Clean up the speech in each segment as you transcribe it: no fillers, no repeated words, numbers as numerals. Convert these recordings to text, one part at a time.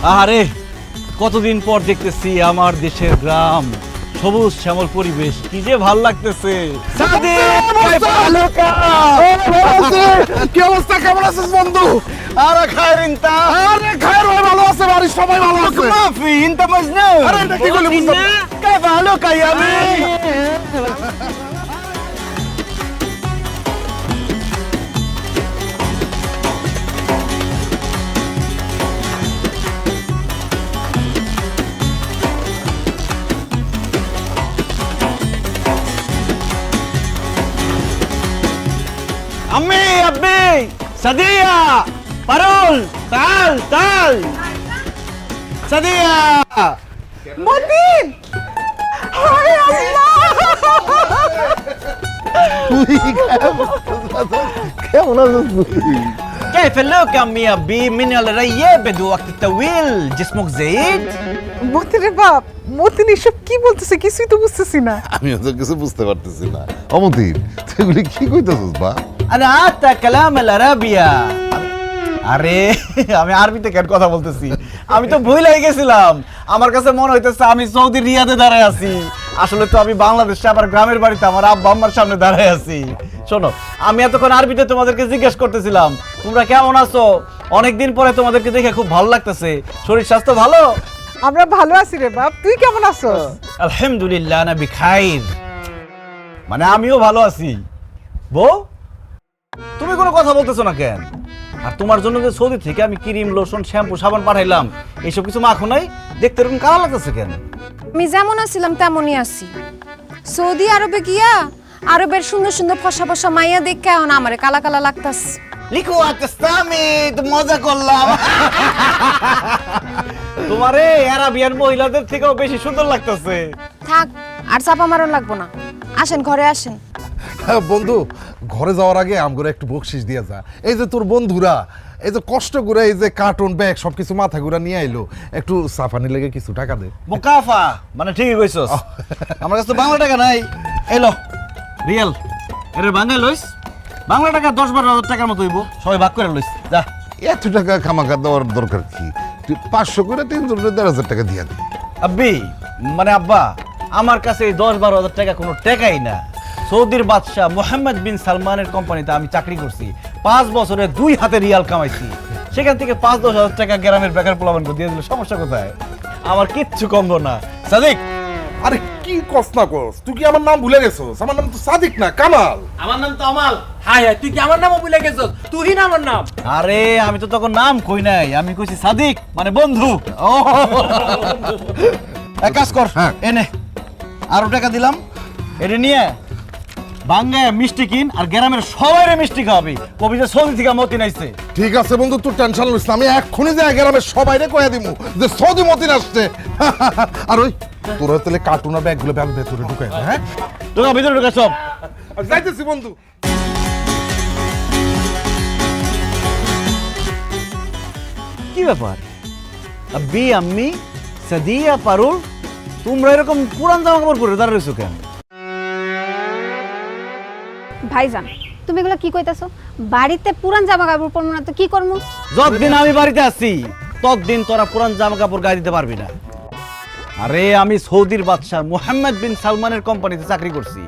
আরে কতদিন পর দেখতেছি আমার দেশের গ্রাম, সবুজ শ্যামল পরিবেশ, কি যে ভাল লাগতেছে। কি অবস্থা, কেমন আছিস বন্ধু? আরে খায়ের ইনতা, আরে খায়ের ভাই ভালো আছে, বাড়ির সবাই ভালো আছে। মাফি ইনতা মজনু। আরে এটা কি বলি বুঝতে না। كيف حالك يا أمي؟ أمي أبي سدية بارول تعال تعال سدية মতিন, হায় আল্লাহ! কেমন আছিস তুই? كيف لك أمي أبي من الرياب بدو وقت طويل جسمك زايد মতিনের বাপ, মতিন এসব কি বলতেছে কিছুই তো বুঝতেছি না। আমিও তো কিছু বুঝতে পারতেছি না। অমতির তুই এগুলি কি কইতেছিস বা? أنا عادة كلام العربية আরে আমি আরবিতে কেন কথা বলতেছি, আমি তো ভুলেই গেছিলাম। আমার কাছে মনে হইতেছে আমি সৌদি রিয়াদে দাঁড়ায় আছি, আসলে তো আমি বাংলাদেশে আমার গ্রামের বাড়িতে আমার আব্বা আম্মার সামনে দাঁড়ায় আছি। শোনো, আমি এতক্ষণ আরবিতে তোমাদেরকে জিজ্ঞেস করতেছিলাম তোমরা কেমন আছো, অনেকদিন পরে তোমাদেরকে দেখে খুব ভালো লাগতেছে। শরীর স্বাস্থ্য ভালো? আমরা ভালো আছি রে বাপ, তুই কেমন আছস? আলহামদুলিল্লাহ আনা বিখাইর, মানে আমিও ভালো আছি। বউ, তুমি কোনো কথা বলতেছো না কেন? আর তোমার জন্য যে সৌদি থেকে আমি ক্রিম, লোশন, শ্যাম্পু, সাবান পাঠাইলাম, এইসব কিছু মাখো নাই, দেখতে এরকম কালা লাগতেছে কেন? আমি যেমন আছিলাম তেমনই আছি। সৌদি আরবে গিয়া আরবের সুন্দর সুন্দর ফসা ফসা মাইয়া দেখে এখন আমারে কালা কালা লাগতাছে। লিখো আতেস্তামি, তো মজা করলাম। তোমারে আরাবিয়ান মহিলাদের থেকেও বেশি সুন্দর লাগতেছে। থাক, আর চাপা মারণ লাগবো না, আসেন ঘরে আসেন। বন্ধু, ঘরে যাওয়ার আগে আমগরে একটু বকশিস দিয়ে যা। এই যে তোর বন্ধুরা এই যে কষ্ট করে এই যে কার্টুন ব্যাগ সবকিছু মাথা ঘুরা নিয়ে আইলো, একটু সাফানি লেগে কিছু টাকা দে। মুকাফা মানে ঠিকই কইছস, আমার কাছে তো বাংলা টাকা নাই। এলো রিয়েল, এর বাংলা লইস, বাংলা টাকা 10-12 টাকার মতো হইব, সবাই ভাগ করে লইস। যা, এত টাকা খামাখা দেওয়ার দরকার কি? তুই 500 করে 300 করে 1,500 টাকা দিয়া দে। আব্বি মানে আব্বা, আমার কাছে এই 10-12 হাজার টাকা কোনো টাকাই না। সৌদির বাদশাহ মোহাম্মদ বিন সালমানের কোম্পানিতে আমি চাকরি করছি, 5 বছরে 2 হাতে রিয়াল কামাইছি। সেখান থেকে 5-10 হাজার টাকা গ্রামের বেকার পোলাপানকে দিয়ে দিলে সমস্যা কোথায়? আমার কিচ্ছু কমবো না। সাদিক, আরে কি কষ্ট না কস, তুই কি আমার নাম ভুলে গেছস? আমার নাম তো সাদিক না, কামাল। আমার নাম তো আমাল। হাই হাই, তুই কি আমার নামও ভুলে গেছস? তুই না আমার নাম। আরে আমি তো তখন নাম কই নাই, আমি কইছি সাদিক মানে বন্ধু। ও এক কাজ কর, হ্যাঁ। এনে আরো টাকা দিলাম, এটা নিয়ে বাঙ্গায় মিষ্টি কিন আর গ্রামের সবাইরে মিষ্টি খাওয়াবি, কবি যে সৌদি থেকে মতি নাইছে। ঠিক আছে বন্ধু, তুই টেনশন নিস না, আমি এক্ষুনি যাই গ্রামের সবাইরে কইয়া দিমু যে সৌদি মতিন আসছে। আর ওই তোরা তাহলে কার্টুন আর ব্যাগগুলো ব্যাগ ভেতরে ঢুকাই দে। হ্যাঁ, ঢোকা ভিতরে ঢোকা সব। যাইতেছি বন্ধু। কি ব্যাপার আব্বি আম্মি সাদিয়া পারুল, তোমরা এরকম পুরান জামা কাপড় পরে দাঁড়িয়ে রয়েছো কেন? ভাইজান, তুমি এগুলো কি কইতাছো? বাড়িতে পুরান জামা কাপড় পরবো না তো কি করবো? যতদিন আমি বাড়িতে আছি ততদিন তোরা পুরান জামা কাপড় গায়ে দিতে পারবি না। আরে আমি সৌদির বাদশাহ মোহাম্মদ বিন সালমানের কোম্পানিতে চাকরি করছি,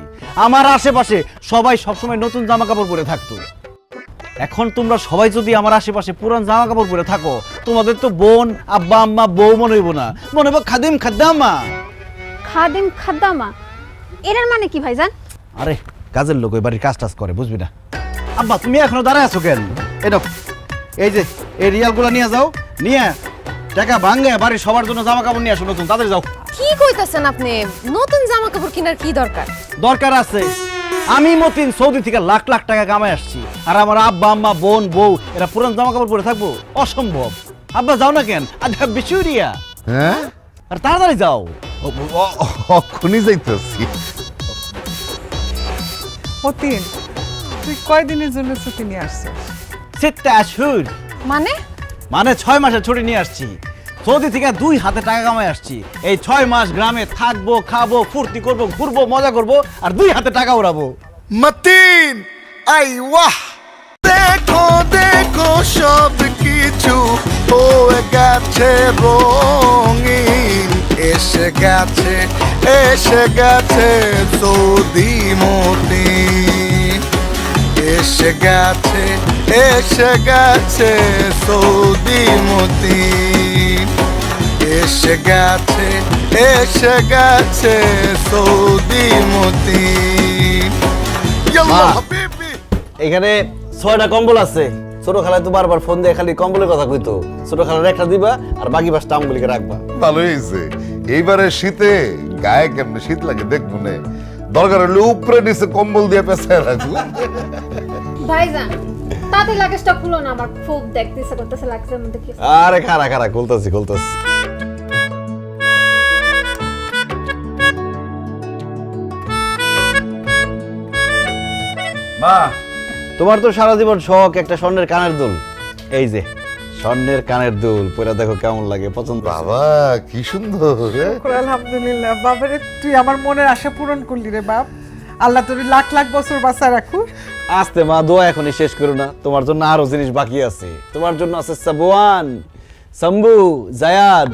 আমার আশেপাশে সবাই সবসময় নতুন জামা কাপড় পরে থাকতো। এখন তোমরা সবাই যদি আমার আশেপাশে পুরান জামা কাপড় পরে থাকো, তোমাদের তো বোন, আব্বা আম্মা, বউ মনে হইব না, মনে হইব খাদিম খাদ্দামা। খাদিম খাদ্দামা এটার মানে কি ভাইজান? আরে কাজের লোক ওই বাড়ির কাজ টাজ করে, বুঝবি না। আব্বা তুমি এখনো দাঁড়ায় আছো কেন? এই যে এই রিয়ালগুলো নিয়ে যাও, নিয়ে টাকা ভাঙে বাড়ির সবার জন্য জামা কাপড় নিয়ে আসো নতুন, তাড়াতাড়ি যাও। কি কইতাছেন আপনি? নতুন জামা কাপড় কেনার কি দরকার? দরকার আছে, আমি মতিন সৌদি থেকে লাখ লাখ টাকা কামাই আসছি, আর আমার আব্বা আম্মা, বোন, বউ এরা পুরান জামা কাপড় পরে থাকবো? অসম্ভব। আব্বা যাও না কেন, আজ বিশুরিয়া। হ্যাঁ, আর তাড়াতাড়ি যাও। এক্ষুনি যাইতেছি। মতিন, তুই কয়দিনের জন্য ছুটি নিয়ে আসছিস? 6 আশহুর, মানে মানে 6 মাসের ছুটি নিয়ে আসছি। সৌদি থেকে 2 হাতে টাকা কামাই আসছি। এই 6 মাস গ্রামে থাকবো, খাবো, ফুর্তি করবো, ঘুরবো, মজা করবো, আর 2 হাতে টাকা উড়াবো। মতিন আই ওয়াহ, দেখো দেখো সব কিছু হয়ে গেছে রঙিন, এসে গেছে সৌদি মতিন, এসে গেছে সৌদি মতিন, এসে গেছে সৌদি মতিন। ইয়াল্লাহ হাবিবি। এখানে 6টা কম্বল আছে। ছোট খালায় তো বারবার ফোন দিয়ে খালি কম্বলের কথা কইতো। ছোট খালার একটা দিবা আর বাকি 5টা আমগুলিকে রাখবা। ভালো হয়েছে। এইবারে শীতে গায়ে কেমনে শীত লাগে দেখবো না, দরকার হলে উপরে নিচে কম্বল দিয়ে পেঁচায় রাখবো। ভাইজান তাতে লাগেজটা খুলো না, আমার খুব দেখতেছে করতেছে লাগছে মধ্যে কি। আরে খারা খুলতাছি। মা, তোমার তো সারা জীবন শখ একটা স্বর্ণের কানের দুল। এই যে স্বর্ণের কানের দুল, পরে দেখো কেমন লাগে, পছন্দ? বাবা কি সুন্দর। আলহামদুলিল্লাহ বাবারে, তুই আমার মনের আশা পূরণ করলি রে বাপ। আল্লাহ তোর লাখ লাখ বছর বাঁচা রাখুক। আস্তে মা, দোয়া এখনই শেষ করো না, তোমার জন্য আরো জিনিস বাকি আছে। তোমার জন্য আছে সাবওয়ান, শম্ভু, জায়াদ।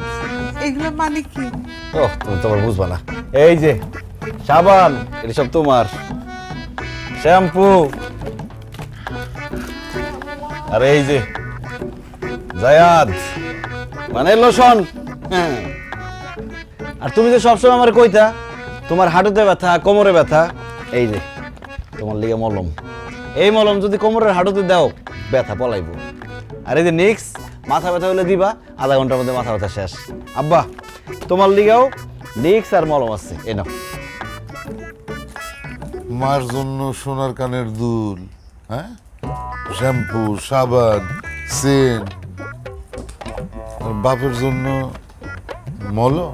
এগুলো মানে কি? ওহ, তুমি তোমার বুঝবা না। এই যে সাবান, এটা সব তোমার। শ্যাম্পু, আর এই যে জায়াদ মানে লোশন। হ্যাঁ, আর তুমি যে সবসময় আমার কইতা তোমার হাঁটুতে ব্যথা, কোমরে ব্যথা, এই যে তোমার লিগে মলম। এই মলম যদি কোমরের হাঁটুতে দাও ব্যথা পলাইবো। আর এই যে নিক্স, মাথা ব্যথা হলে দিবা, আধা ঘন্টার মধ্যে মাথা ব্যথা শেষ। আব্বা, তোমার লিগেও নিক্স আর মলম আছে, এই নাও। মার জন্য সোনার কানের দুল, হ্যাঁ, শ্যাম্পু, সাবান, সেন, আর বাপের জন্য মলম।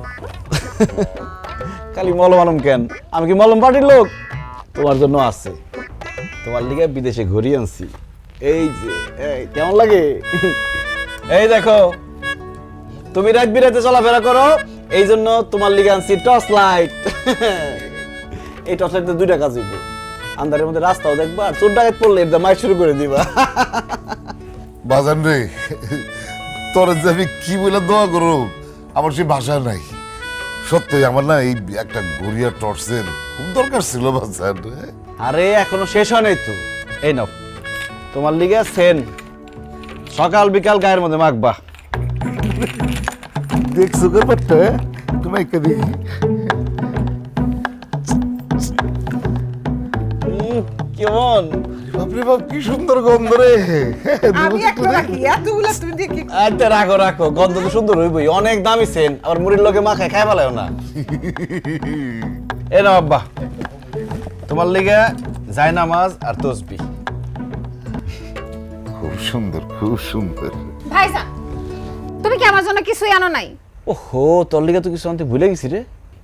খালি মলম আলম কেন, আমি কি মলম পার্টির লোক? তোমার জন্য আছে, তোমার লিগে বিদেশে ঘুরি আনছি। এই যে এই কেমন লাগে? এই দেখো, তুমি রাত বিরাতে চলাফেরা করো, এই জন্য তোমার লিগে আনছি টর্চ লাইট। এই টর্চ লাইট 2টা কাজ হইব, আন্ধারের মধ্যে রাস্তাও দেখবা, আর চোর ডাকাত পড়লে একদম মাইক শুরু করে দিবা। বাজান রে, তোর যে আমি কি বলে দোয়া করো, আমার সেই ভাষা নাই। সত্যি আমার না এই একটা গড়িয়া টর্চের খুব দরকার ছিল বাজান। আরে এখনো শেষ হয় নাই তো। এই নাও তোমার লিগে সেন, সকাল বিকাল গায়ের মধ্যে মাখবা। দেখছো ব্যাপারটা, তুমি এখানে কেমন? বাপরে বাপ, কি সুন্দর গন্ধ রে। আমি একটা রাখি, এতগুলা তুমি দেখি। আচ্ছা রাখো, গন্ধ তো সুন্দর হইবই, অনেক দামি সেন, আবার মুড়ির লোকে মাখায় খাই ফেলাও না। এ নাও আব্বা, তোমার লিগে জায়নামাজ আর তসবিহ। খুব সুন্দর, খুব সুন্দর। ভাইজান তুমি কি আমার জন্য কিছুই আনো নাই? ওহো, তোর লিগে তো কিছু আনতে ভুলে গেছি রে।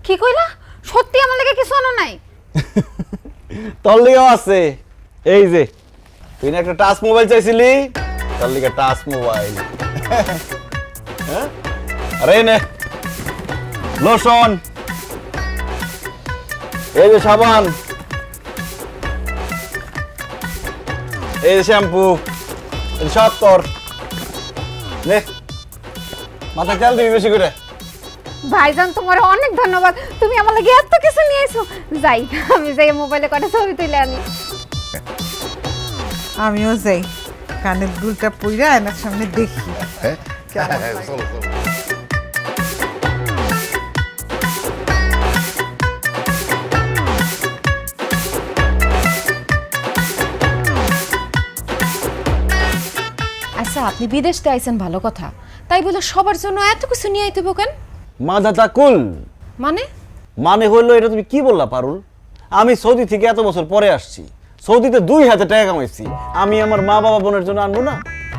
কি কইলা? সত্যি আমার লাগে কিছু আনো নাই? তোর লিগেও আছে। এই যে তুই না একটা টাচ মোবাইল চাইছিলি, তোর লিগে টাচ মোবাইল। হ্যাঁ, আরে নে লোশন, এই যে সাবান, এই যে শ্যাম্পু, এই সব তোর। নে মাথা তেল দিবি বেশি করে। ভাইজান তোমার অনেক ধন্যবাদ, তুমি আমার লাগে এত কিছু নিয়ে এসো। যাই আমি যাই মোবাইলে কটা ছবি তুলে আনি। আমিও যাই, কানের দুলটা পইরা আয়নার সামনে দেখি। চলো চলো। আচ্ছা, আপনি বিদেশ থেকে আইছেন ভালো কথা, তাই বলে সবার জন্য এত কিছু নিয়ে আইতে কেন? মাদাতা কুল মানে হইলো, এটা তুমি কি বললা পারুল? আমি সৌদি থেকে এত বছর পরে আসছি, সৌদিতে 2 হাজার টাকা কামাইছি, আমি আমার মা বাবা বোনের জন্য আনবো না?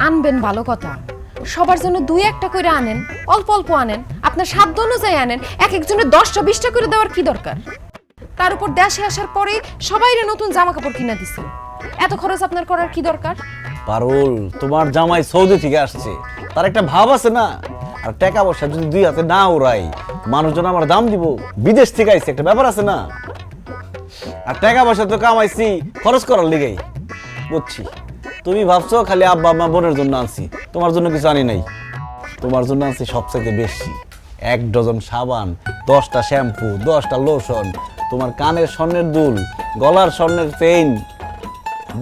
আনবেন ভালো কথা, সবার জন্য 2-1টা করে আনেন, অল্প অল্প আনেন, আপনার সাধ্য অনুযায়ী আনেন। এক একজনের 10টা 20টা করে দেওয়ার কি দরকার? তার উপর দেশে আসার পরে সবাইরে নতুন জামা কাপড় কিনা দিছেন, এত খরচ আপনার করার কি দরকার? পারুল, তোমার জামাই সৌদি থেকে আসছে, তার একটা ভাব আছে না। আর টাকা পয়সা যদি 2 হাতে না উড়াই, মানুষজন আমার দাম দিব। বিদেশ থেকে আইছে, একটা ব্যাপার আছে না। আর টাকা পয়সা তো কামাইছি খরচ করার লিগেই, বুঝছি। তুমি ভাবছো খালি আব্বা আম্মা বোনের জন্য আনছি, তোমার জন্য কিছু আনি নাই। তোমার জন্য আনছি সবচাইতে বেশি 1 ডজন সাবান, 10টা শ্যাম্পু, 10টা লোশন, তোমার কানের স্বর্ণের দুল, গলার স্বর্ণের চেইন,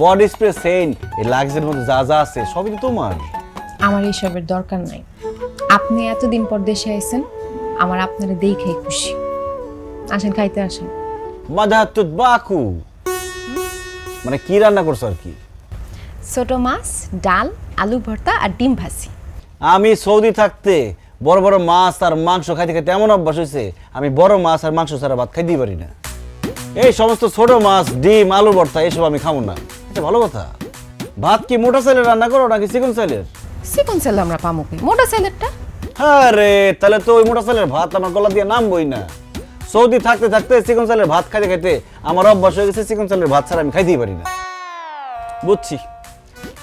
বডি স্প্রে চেইন, এই লাক্সের মধ্যে যা যা আছে সবই তো তোমার। আমার এইসবের দরকার নাই। আপনি এতদিন পর দেশে আইছেন, আমার আপনারে দেখেই খুশি। আসেন, খাইতে আসেন। মাদাতুত বাকু মানে কি রান্না করছো আর কি? ছোট মাছ, ডাল, আলু ভর্তা আর ডিম ভাজি। আমি সৌদি থাকতে বড় বড় মাছ আর মাংস খাইতে খাইতে এমন অভ্যাস হয়েছে আমি বড় মাছ আর মাংস ছাড়া ভাত খাইতেই পারি না। এই সমস্ত ছোট মাছ, ডিম, আলু ভর্তা এসব আমি খাবো না। এটা ভালো কথা। ভাত কি মোটা চালের রান্না করো নাকি চিকন চালের? চিকন চাল আমরা পামো কই, মোটা চালেরটা। হ্যাঁ রে, তাহলে তো ওই মোটা চালের ভাত আমার গলা দিয়ে নামবই না। সৌদি থাকতে থাকতে চিকন চালের ভাত খাইতে খাইতে আমার অভ্যাস হয়ে গেছে চিকন চালের ভাত ছাড়া আমি খাইতেই পারি না। বুঝছি,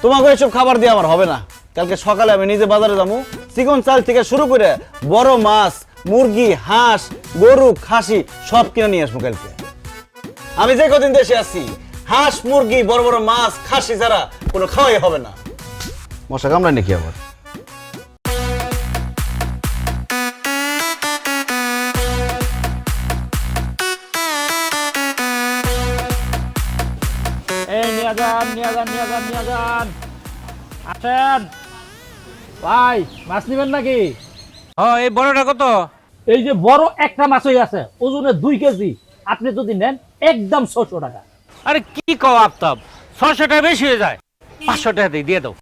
তোমাকে এসব খাবার দিয়ে আমার হবে না। কালকে সকালে আমি নিজে বাজারে যাবো, চিকন চাল থেকে শুরু করে বড় মাছ, মুরগি, হাঁস, গরু, খাসি সব কিনে নিয়ে আসবো কালকে। আমি যে কদিন দেশে আছি হাঁস, মুরগি, বড় বড় মাছ, খাসি ছাড়া কোনো খাওয়াই হবে না। মশা কামড়ায় নাকি আবার? এই নিয়ে যান আসেন ভাই, মাছ নিবেন নাকি? এই বড়টা কত? এই যে বড় একটা মাছই আছে, ওজনে 2 কেজি। আপনি যদি নেন একদম 600 টাকা। আরে কি কও আফতাব, 600 টাকা বেশি হয়ে যায়। 500 টাকা দিয়ে দাও।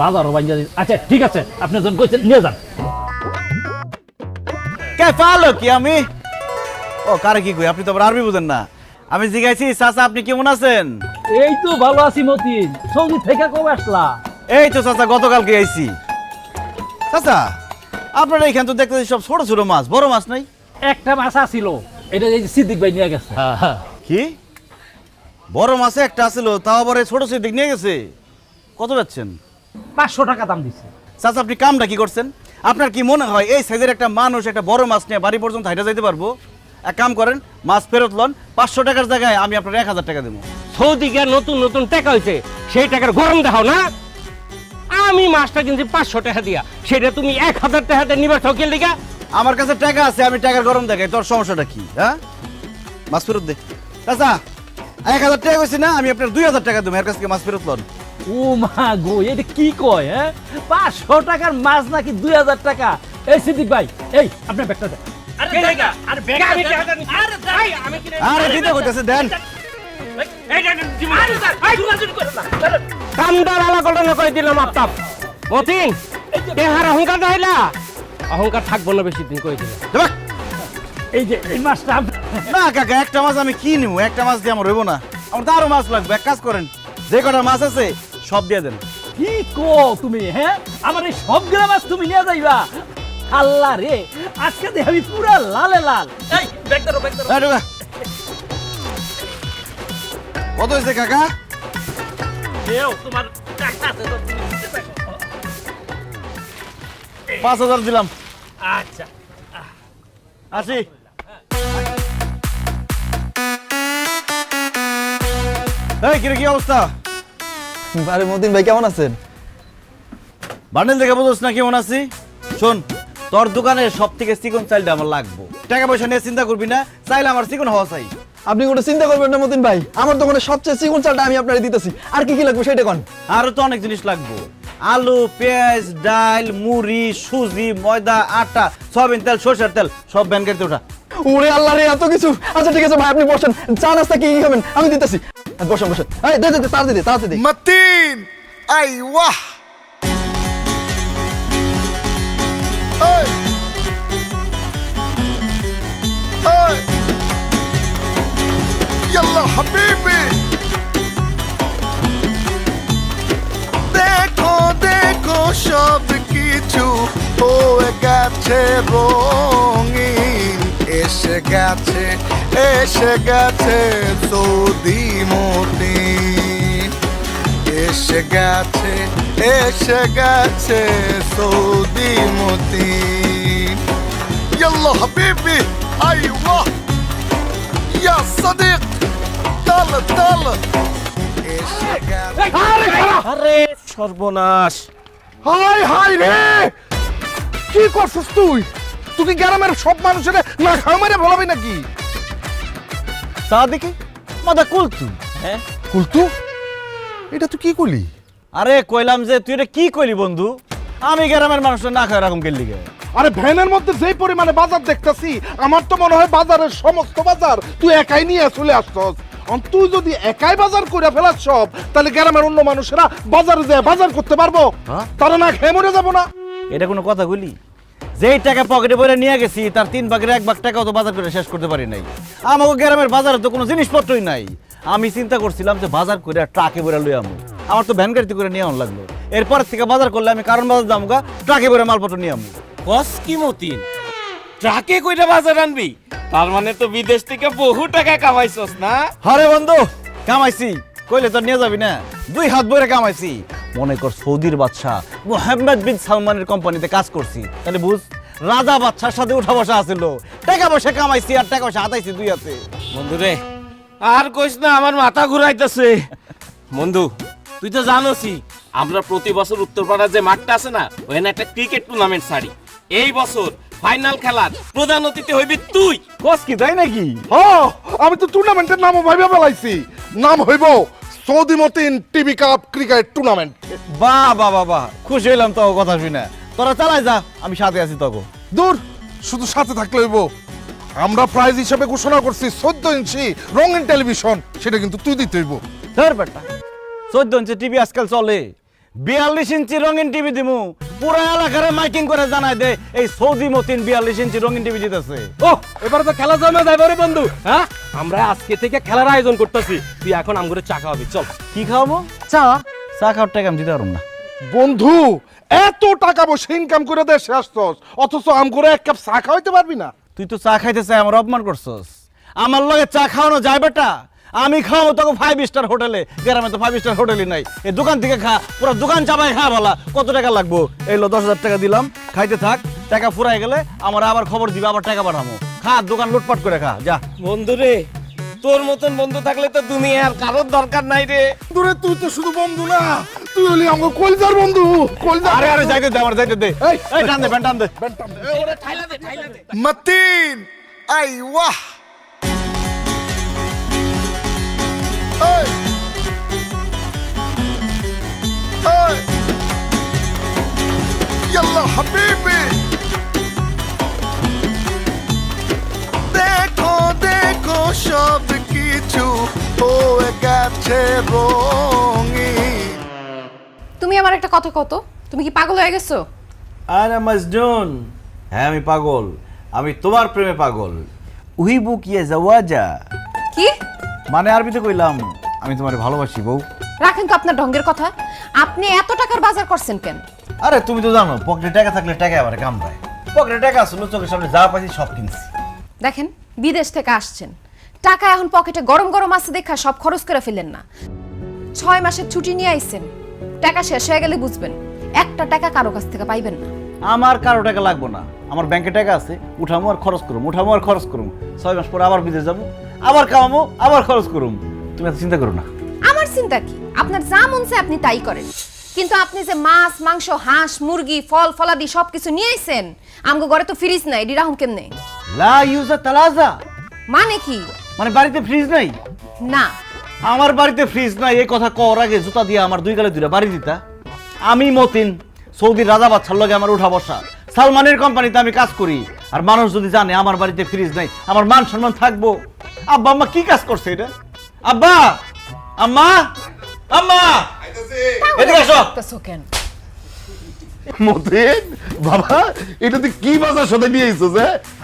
বাজারও বাঞ্জা। আচ্ছা ঠিক আছে, আপনি যখন কইছেন নিয়ে যান। কে পালো কি আমি? ও কারে কি কই, আপনি তো আবার আরবি বুঝেন না। আমি জিজ্ঞাসি চাচা আপনি কেমন আছেন? এই তো ভালো আছি মতিন। সৌদি থেকে কবে আসলা? এই তো চাচা গতকালকে আইছি। চাচা আপনারা এখান তো দেখতেছি সব ছোট ছোট মাছ, বড় মাছ নাই। একটা মাছ আছিল, এটা এই যে সিদ্দিক ভাই নিয়ে গেছে। কি বড় মাছে একটা আছিল, তাও আবার এই ছোট সিদ্দিক নিয়ে গেছে? কত যাচ্ছেন? 500 টাকা দাম দিচ্ছে। চাচা আপনি কামটা কি করছেন? আপনার কি মনে হয় এই সাইজের একটা মানুষ একটা বড় মাছ নিয়ে বাড়ি পর্যন্ত হাইটা যাইতে পারবো? এক কাম করেন, মাছ ফেরত লন, 500 টাকার জায়গায় আমি আপনার 1000 টাকা দেবো। সৌদি গিয়ে নতুন নতুন টাকা হয়েছে, সেই টাকার গরম দেখাও না। আমি মাছটা কিনছি 500 টাকা দিয়া, সেটা তুমি 1000 টাকা দিয়ে নিবা ঠকের লিগা? আমার কাছে টাকা আছে, আমি টাকার গরম দেখাই, তোর সমস্যাটা কি? হ্যাঁ, মাছ ফেরত দে। চাচা 1000 টাকা কইছি না, আমি আপনার 2000 টাকা দেবো। এর কাছ থেকে মাছ ফেরত লন। ও মা গো, এটা কি কয়? হ্যাঁ, 500 টাকার মাছ নাকি 2000 টাকা? এই সিদ্দিক ভাই, এই আপনার ব্যাগটা দেন। আরে দিতে কইতাছে দেন। কামদার আলা কল্পনা করে দিলাম আফতাব। মতিন তেহার অহংকার দেখাইলা, অহংকার থাকবো না বেশি দিন, কই দিলাম। দেখ, এই যে এই মাছটা না কাকা, একটা মাছ আমি কি নিব? একটা মাছ দিয়ে আমার হইব না, আমার তো আরো মাছ লাগবে। এক কাজ করেন, যে কটা মাছ আছে সব দিয়ে দেন। কি কো তুমি? হ্যাঁ, আমার এই সবগুলা মাছ তুমি নিয়ে যাইবা? আল্লাহ রে, আজকে দেখ আমি পুরা লালে লাল। এই ব্যাগ ধরো, ব্যাগ ধরো। এই ঢোকা। কত হয়েছে কাকা? দেও তোমার টাকা আছে তো, তুমি দিতে থাকো। 5000 দিলাম। আচ্ছা আসি। এই কিরে, কি অবস্থা? আরে মতিন ভাই কেমন আছেন? বান্ডেল দেখে বুঝোস না কেমন আছি? শোন, তোর দোকানে সব থেকে চিকন চাইলটা আমার লাগবো। টাকা পয়সা নিয়ে চিন্তা করবি না, চাইলে আমার চিকন হওয়া চাই। আপনি কোনো চিন্তা করবেন না মতিন ভাই, আমার দোকানে সবচেয়ে চিকন চালটা আমি আপনারে দিতেছি। আর কি কি লাগবে সেটা কোন? আরো তো অনেক জিনিস লাগবো। আলু, পেঁয়াজ, ডাল, মুড়ি, সুজি, ময়দা, আটা, সয়াবিন তেল, সরষের তেল, সব ব্যাংকের ওটা। ওরে আল্লাহ রে, এত কিছু! আচ্ছা ঠিক আছে ভাই, আপনি বসেন, চা নাস্তা কি কি খাবেন আমি দিতেছি। বসেন বসেন। এই দে দে, তাড়াতাড়ি তাড়াতাড়ি। متين ايوه اي اي يلا حبيبي দেখো দেখো সব কিছু হয়ে গেছে রঙিন, এসে গেছে সৌদি মতিন, এসে গেছে সৌদি মতিন। يلا حبيبي ايوه يا صديق تعال এসে গেছে। আরে সর্বনাশ, হাই হাই রে, কি করছিস তুই? তুই কি গ্রামের সব মানুষের না খাওয়া মেরে বলাবি নাকি? চা দেখি মাথা কুলতু। হ্যাঁ কুলতু, এটা তুই কি করলি? আরে কইলাম যে তুই এটা কি কইলি বন্ধু? আমি গ্রামের মানুষের না খায় এরকম গেলি গে? আরে ভ্যানের মধ্যে যেই পরিমাণে বাজার দেখতেছি, আমার তো মনে হয় বাজারের সমস্ত বাজার তুই একাই নিয়ে চলে আসছস। তুই যদি একাই বাজার করে ফেলাস সব, তাহলে গ্রামের অন্য মানুষেরা বাজারে যায় বাজার করতে পারবো? তারা না খেয়ে মরে যাবো না? এটা কোনো কথা বলি? যেই টাকা পকেটে ভরে নিয়ে গেছি তার 3 ভাগের 1 ভাগ টাকাও তো বাজার করে শেষ করতে পারি নাই। আমাকে গ্রামের বাজারে তো কোনো জিনিসপত্রই নাই। আমি চিন্তা করছিলাম যে বাজার করে ট্রাকে ভরে লই আমু। আমার তো ভ্যান গাড়িতে করে নিয়ে আন লাগলো। এরপর থেকে বাজার করলে আমি কারণ বাজার দাম গা ট্রাকে ভরে মালপত্র নিয়ে আমু। বস কি মতিন, ট্রাকে কইরা বাজার আনবি? তার মানে তো বিদেশ থেকে বহু টাকা কামাইছস না? আরে বন্ধু কামাইছি কইলে তো নিয়ে যাবি না? 2 হাত ভরে কামাইছি। মনে কর সৌদির বাদশা মোহাম্মদ বিন সালমানের কোম্পানিতে কাজ করছি। তাহলে বুঝ, রাজা বাদশার সাথে উঠা বসা আছিল। টাকা পয়সা কামাইছি আর টাকা পয়সা হাতাইছি 2 হাতে। বন্ধুরে আর কইস না, আমার মাথা ঘুরাইতেছে। বন্ধু তুই তো জানোসই আমরা প্রতি বছর উত্তরপাড়ার যে মাঠটা আছে না, ওখানে একটা ক্রিকেট টুর্নামেন্ট ছাড়ি। এই বছর ফাইনাল খেলার প্রধান অতিথি হইবি তুই। কস কি তাই নাকি? হ্যাঁ, আমি তো টুর্নামেন্টের নামও ভাইবা ফেলাইছি। নাম হইব Saudi Matin TV cup cricket tournament. বাহ বাহ বাহ বাহ, খুশি হইলাম তো কথা শুনে। তোরা চালাই যা, আমি সাথে আছি তখন। দূর, শুধু সাথে থাকলে হইব। আমরা প্রাইজ হিসেবে ঘোষণা করছি 14 ইঞ্চি রঙিন টেলিভিশন, সেটা কিন্তু তুই দিতে হইব। ধর বেটা, 14 ইঞ্চি টিভি আজকাল চলে। 42 ইঞ্চি রঙিন টিভি দিমু। পুরা এলাকার মাইকিং করে জানাই দে এই সৌদি মতিন 42 ইঞ্চি রঙিন টিভি দিতেছে। ও এবারে তো খেলা জমে যাবে রে বন্ধু। হ্যাঁ, আমরা আজকে থেকে খেলার আয়োজন করতেছি। তুই এখন আমগরে চা খাওয়াবি, চল। কি খাওয়াবো? চা। চা খাওয়ার টাকা আমি দিতে পারবো না। বন্ধু, এত টাকা পয়সা ইনকাম করে দেশে আসছস, অথচ আম করে 1 কাপ চা খাওয়াইতে পারবি না? তুই তো চা খাইতে চাই আমার অপমান করছস। আমার লগে চা খাওয়ানো যায় বেটা? আমি খাওয়াবো তখন 5 স্টার হোটেলে। গ্রামে তো 5 স্টার হোটেলই নাই। এই দোকান থেকে খা, পুরো দোকান চাপাই খা। বলা কত টাকা লাগবো? এই লো 10,000 টাকা দিলাম, খাইতে থাক। টাকা ফুরাই গেলে আমার আবার খবর দিবে, আবার টাকা পাঠাবো। খা, দোকান লুটপাট করে খা, যা। বন্ধু রে, তোর মতন বন্ধু থাকলে তো দুনিয়ার কারোর দরকার নাই রে। দূরে তুই তো শুধু বন্ধু না, তুই হলি আমার কলজার বন্ধু। কলজার। আরে আরে যাইতে দে, আমার যাইতে দে। এই টান দে, টান দে। মতিন, আইওয়া। এই এই يلا حبيبي দেখো দেখো সব কিছু হয়ে গেছে রঙিন। তুমি আমার একটা কথা কত, তুমি কি পাগল হয়ে গেছো? আরে মজনুন, হ্যাঁ আমি পাগল। আমি তোমার প্রেমে পাগল। উহিবু কিয়ে জাওয়াজা। কি মানে আরবিতে কইলাম আমি তোমারে ভালোবাসি বউ। রাখেন তো আপনার ঢঙ্গের কথা। আপনি এত টাকার বাজার করছেন কেন? আরে তুমি তো জানো পকেটে টাকা থাকলে টাকা আবার কামড়ায়। পকেটে টাকা আসলো, চোখের সামনে যা পাইছি সব কিনছি। দেখেন, বিদেশ থেকে আসছেন, টাকা এখন পকেটে গরম গরম আছে দেখা সব খরচ করে ফেলেন না। 6 মাসের ছুটি নিয়ে আইছেন, টাকা শেষ হয়ে গেলে বুঝবেন একটা টাকা কারো কাছ থেকে পাইবেন না। আমার কারো টাকা লাগবো না। আমার ব্যাংকে টাকা আছে, উঠামো আর খরচ করুম, উঠামো আর খরচ করুম। 6 মাস পরে আবার বিদেশ যাবো, আবার কামাবো, আবার খরচ করুম। তুমি এত চিন্তা করো না। আমার চিন্তা কি? আপনার যা মন চায় আপনি তাই করেন। কিন্তু আপনি যে মাছ মাংস হাঁস মুরগি ফল ফলাদি সবকিছু নিয়ে আইছেন, আমগো ঘরে তো ফ্রিজ নাই, ডিরাহুম কেমনে? লা ইউজা তালাজা মানে কি? মানে বাড়িতে ফ্রিজ নাই? না, আমার বাড়িতে ফ্রিজ নাই এই কথা কর আগে জুতা দিয়ে আমার 2 গালে 2টা বাড়ি দিতা। আমি মতিন, সৌদির রাজা বাদশার লগে আমার উঠা বসা। সালমানের কোম্পানিতে আমি কাজ করি। আর মানুষ যদি জানে আমার বাড়িতে ফ্রিজ নাই, আমার মান সম্মান থাকবো? আব্বা আম্মা কি কাজ করছে এটা? আব্বা আম্মা আম্মা এদিকে আসো। তো কেন? মতিন বাবা, এটা তুই কি বাজার সাথে নিয়ে আইছস?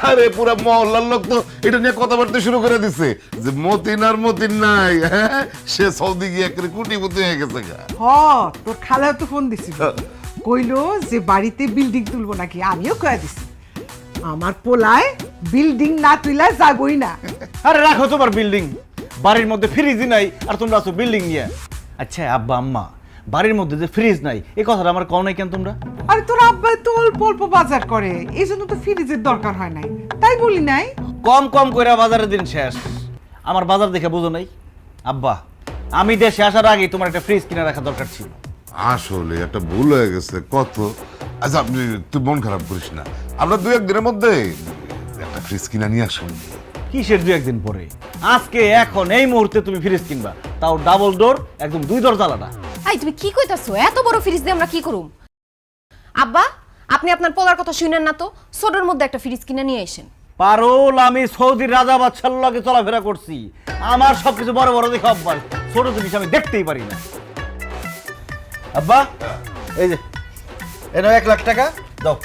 আরে পুরা মহল্লার লোক তো এটা নিয়ে কথাবার্তা শুরু করে দিছে যে মতিন আর মতিন নাই। হ্যাঁ, সে সৌদি গিয়ে একটা কোটিপতি হয়ে গেছে গা। হ, তোর খালা তো ফোন দিছিল, কইলো যে বাড়িতে বিল্ডিং তুলবো নাকি। আমিও কয়ে দিছি আমার পোলায় বিল্ডিং না তুইলা যাবই না। আরে রাখো তোমার বিল্ডিং, বাড়ির মধ্যে ফ্রিজই নাই আর তোমরা আছো বিল্ডিং নিয়ে। আচ্ছা আব্বা আম্মা, বাড়ির মধ্যে যে ফ্রিজ নাই এই কথাটা আমার কও নাই কেন তোমরা? আরে তোর আব্বা তো অল্প অল্প বাজার করে, এই জন্য তো ফ্রিজের দরকার হয় নাই, তাই বলি নাই। কম কম করে বাজারের দিন শেষ। আমার বাজার দেখে বুঝো নাই? আব্বা, আমি দেশে আসার আগে তোমার একটা ফ্রিজ কিনে রাখা দরকার ছিল। আসলে একটা ভুল হয়ে গেছে কত। আচ্ছা আপনি তুই মন খারাপ করিস না, আমরা 2-1 দিনের মধ্যে একটা ফ্রিজ কিনা নিয়ে আসুন। কিসের 2-1 দিন পরে? আজকে এখন এই মুহূর্তে তুমি ফ্রিজ কিনবা, তাও ডাবল ডোর, একদম 2 দরজালাটা। আই তুমি কি কইতাছো? এত বড় ফ্রিজ দিয়ে আমরা কি করুম? আব্বা, আপনি আপনার পোলার কথা শুনেন না তো, ছোটর মধ্যে একটা ফ্রিজ কিনে নিয়ে আসেন। পারুল, আমি সৌদির রাজা বাদশার লগে চলাফেরা করছি, আমার সবকিছু বড় বড় দেখে অভ্যাস, ছোট জিনিস আমি দেখতেই পারি না। আব্বা, এই যে এনে 1 লাখ টাকা দাও,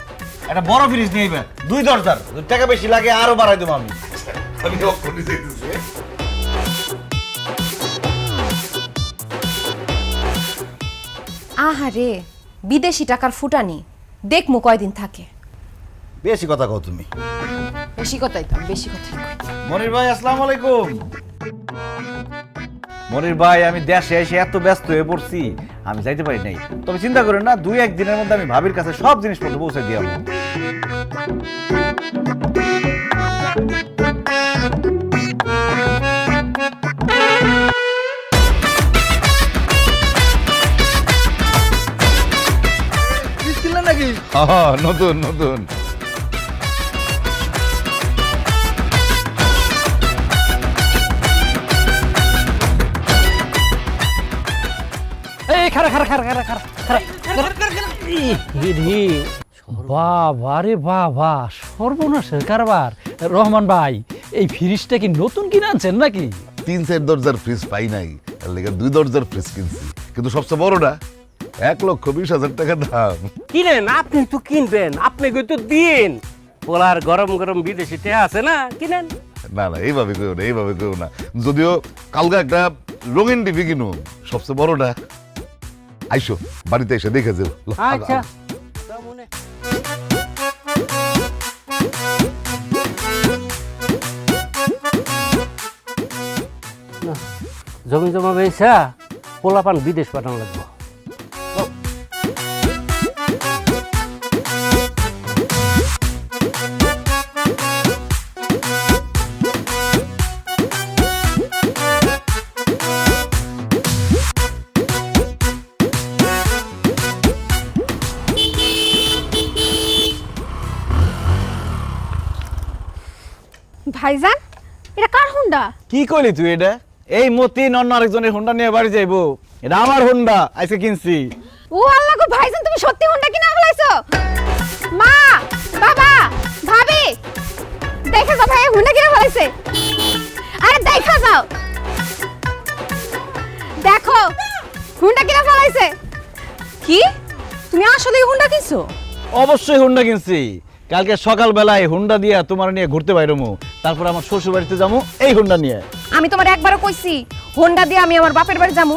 একটা বড় ফ্রিজ নিয়ে আইবা, 2 দরজার। যদি টাকা বেশি লাগে আরো বাড়াই দেবো আমি। আমি অক্ষণই যাইতেছি। আহারে, বিদেশি টাকার ফুটানি, দেখমু কয়দিন থাকে। বেশি কথা কও তুমি। বেশি কথাই তো, বেশি কথাই কই। মনির ভাই, আসসালামু আলাইকুম। মনির ভাই, আমি দেশে এসে এত ব্যস্ত হয়ে পড়ছি, আমি যাইতে পারি নাই। তবে চিন্তা করেন না, 2-1 দিনের মধ্যে আমি ভাবির কাছে সব জিনিসপত্র পৌঁছে দিয়ে আসবো। হ্যাঁ, নতুন নতুন। এই খারা খারা খারা খারা খারা খারা বাবা রে বাবা, সর্বনাশের কারবার। রহমান ভাই, এই ফ্রিজটা কি নতুন কিনে আনছেন নাকি? 3-4 দরজার ফ্রিজ পাই নাই, এর লেগে 2 দরজার ফ্রিজ কিনছি, কিন্তু সবচেয়ে বড়টা 1,20,000 টাকা দাম। কিনেন, আপনি তো কিনবেন, আপনি তো দিন। পোলার গরম গরম বিদেশি টেহা আছে না, কিনেন। না না, এইভাবে কেউ না, এইভাবে কেউ না। যদিও কালকে একটা রঙিন টিভি কিনো, সবচেয়ে বড়টা। আইসো, বাড়িতে এসে দেখে যাও। আচ্ছা। জমি জমা বেচা পোলাপান বিদেশ পাঠানো লাগবে। ভাইজান, এটা কার হুন্ডা? কি কইলি তুই এটা? এই মতিন অন্য আরেকজনের হুন্ডা নিয়ে বাড়ি যাইবো, এটা আমার হুন্ডা, আজকে কিনছি। ও আল্লাহ গো ভাইজান, তুমি সত্যি হুন্ডা কিনে ফেলাইছো? মা, বাবা, ভাবি, দেখে যাও ভাই হুন্ডা কিনে ফেলাইছে। আরে দেখা যাও, দেখো হুন্ডা কিনে ফেলাইছে। কি? তুমি আসলেই হুন্ডা কিনছো? অবশ্যই হুন্ডা কিনছি। কালকে সকালবেলায় হুন্ডা দিয়া তোমার নিয়ে ঘুরতে বাইরমু, তারপর আমার শ্বশুর বাড়িতে যাবো এই হুন্ডা নিয়ে। আমি তোমার একবারও কইছি হুন্ডা দিয়ে আমি আমার বাপের বাড়ি যাবো?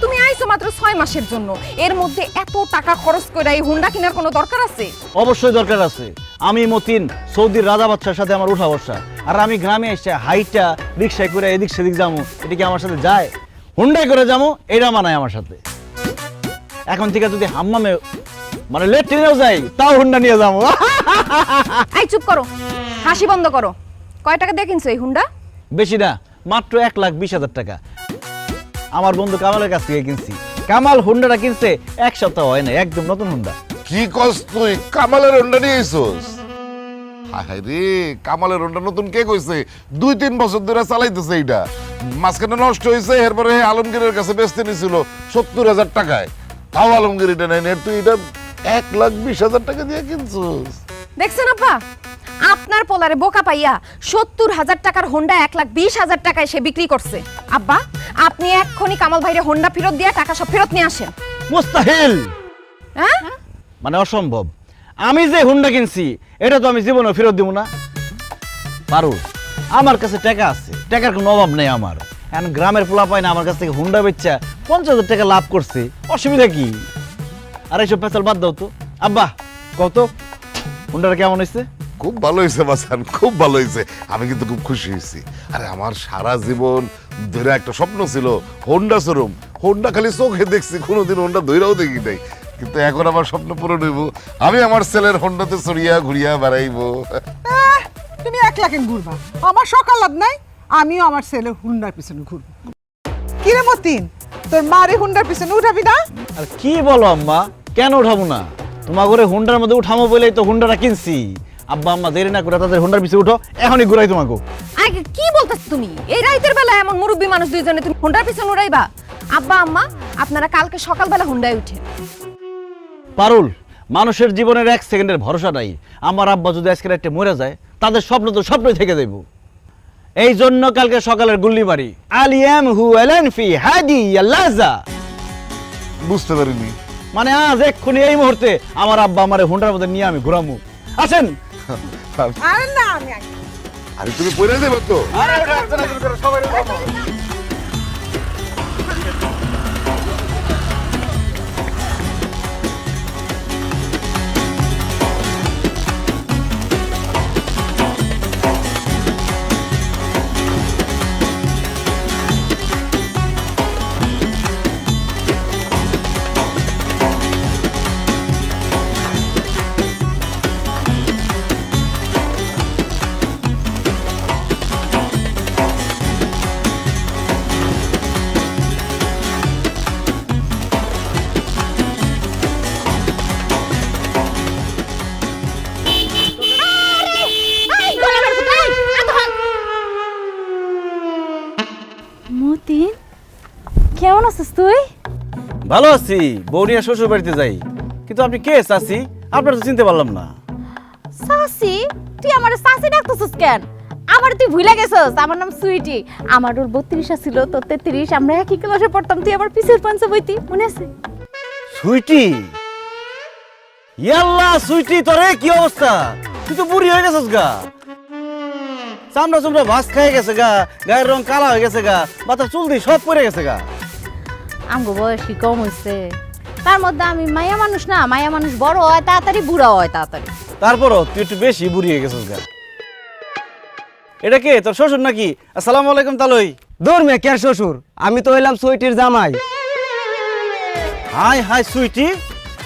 তুমি আইছো মাত্র 6 মাসের জন্য, এর মধ্যে এত টাকা খরচ করে এই হুন্ডা কেনার কোনো দরকার আছে? অবশ্যই দরকার আছে। আমি মতিন সৌদির রাজা বাদশার সাথে আমার উঠা বসা, আর আমি গ্রামে এসে হাইটা রিক্সায় করে এদিক সেদিক যাবো, এটা কি আমার সাথে যায়? হুন্ডায় করে যাবো, এটা মানায় আমার সাথে। এখন থেকে যদি হাম্মামে মানে লেট্রিনেও যাই, তাও হুন্ডা নিয়ে যাবো। আই চুপ করো, হাসি বন্ধ করো। কয় টাকা দিয়ে কিনছো এই হুন্ডা? বেশি না, মাত্র 1,20,000 টাকা। আমার বন্ধু কামালের কাছ থেকে কিনছি। কামাল হুন্ডাটা কিনছে 1 সপ্তাহ হয় না, একদম নতুন হুন্ডা। কি কস তুই? কামালের হোন্ডা নিয়ে এসোস? হায় হায় রে, কামালের হোন্ডা নতুন কে কইছে? 2-3 বছর ধরে চালাইতেছে এইটা। মাঝখানে নষ্ট হয়েছে, এরপরে আলমগীরের কাছে বেচতে নিছিল 70,000 টাকায়। তাও আলমগীর এটা নেয় না, তুই এটা 1,20,000 টাকা দিয়ে কিনছিস? দেখছেন আপা, আপনার পোলারে বোকা পাইয়া 70,000 টাকার হোন্ডা 1,20,000 টাকায় সে বিক্রি করছে। আব্বা, আপনি এক্ষুনি কামাল ভাইরে হোন্ডা ফেরত দিয়ে টাকা সব ফেরত নিয়ে আসেন। মুস্তাহিল, হ্যাঁ? মানে অসম্ভব। আমি যে হুন্ডা কিনছি এটা তো আমি জীবনে ফেরত দিব না। পারু, আমার কাছে টাকা আছে, টাকার কোনো অভাব নেই আমার। এখন গ্রামের পোলা পায় না আমার কাছ থেকে হুন্ডা বেচা 50,000 টাকা লাভ করছে, অসুবিধা কি? আর এইসব পেঁচাল বাদ দাও তো। আব্বা কত হুন্ডাটা কেমন হয়েছে? খুব ভালো হয়েছে বাসান, খুব ভালো হয়েছে। আমি কিন্তু খুব খুশি হয়েছি। আরে আমার সারা জীবন ধরে একটা স্বপ্ন ছিল হোন্ডা শোরুম। হোন্ডা খালি চোখে দেখছি, কোনোদিন হোন্ডা ধৈরাও দেখি নাই, কিন্তু এখন আমার স্বপ্ন পূরণ হইব। আমি আমার ছেলের হোন্ডাতে চড়িয়া ঘুরিয়া বেড়াইবো। তুমি 1 লাখে ঘুরবা, আমার সকাল লাভ নাই। আমিও আমার ছেলে হুন্ডার পিছনে ঘুরবো। কিরে মতিন, তোর মারে হুন্ডার পিছনে উঠাবি না? আর কি বলো আম্মা, কেন উঠাবো না? তোমার ঘরে হুন্ডার মধ্যে উঠামো বলেই তো হুন্ডাটা কিনছি। আব্বা আম্মা দেরি না করে তাদের হুন্ডার পিছে উঠো, এখনই ঘুরাই তোমাকে। আগে কি বলতেছ তুমি? এই রাইতের বেলা এমন মুরব্বী মানুষ দুইজনে তুমি হুন্ডার পিছনে উড়াইবা? আব্বা আম্মা আপনারা কালকে সকালবেলা হুন্ডায় উঠে। পারুল, মানুষের জীবনের 1 সেকেন্ডের ভরসা নাই। আমার আব্বা যদি আজকে রাতে মরে যায়, তাদের স্বপ্ন তো স্বপ্নই থেকে যাইব। এই জন্য কালকে সকালের গুল্লি বাড়ি আলিয়াম হু এলেনফি হাদি ইয়াল্লাজা। বুঝতে পারিনি। মানে আজ এক্ষুনি এই মুহূর্তে আমার আব্বা আমারে হুন্ডার মধ্যে নিয়ে আমি ঘুরামু। আসেন। আরে না, আমি আগে। আরে তুমি পড়ে যাবে তো। এই গোলামের পুত, এই, আতহান। মতিন, কেমন আছিস তুই? ভালো আছি, বৌনিয়া শ্বশুর বাড়িতে যাই। কিন্তু আপনি কে চাচি? আপনার তো চিনতে পারলাম না। সাসি, তুই আমার সাসি ডাকতেছিস কেন? আমার তুই ভুলে গেছস, আমার নাম সুইটি। আমার ওর 32 ছিল, তোর 33। আমরা একই ক্লাসে পড়তাম, তুই আমার পিছের পাঞ্চে বইতি, মনে আছে? সুইটি, ইয়াল্লা সুইটি, তোরে কি অবস্থা? তুই তো বুড়ি হয়ে গেছিস গা। চামড়া চামড়া ভাস খেয়ে গেছে গা, গায়ের রং কালা হয়ে গেছে গা, মাথার চুল দিয়ে সব পড়ে গেছে গা। আমগো বয়স কি কম হইছে? তার মধ্যে আমি মায়া মানুষ না, মায়া মানুষ বড় হয় তাড়াতাড়ি, বুড়া হয় তাড়াতাড়ি। তারপরও তুই একটু বেশি বুড়ি হয়ে গেছিস গা। এটা কে, তোর শ্বশুর নাকি? আসসালামু আলাইকুম তালই। দূর মে কে শ্বশুর, আমি তো হইলাম সুইটির জামাই। হাই হাই সুইটি,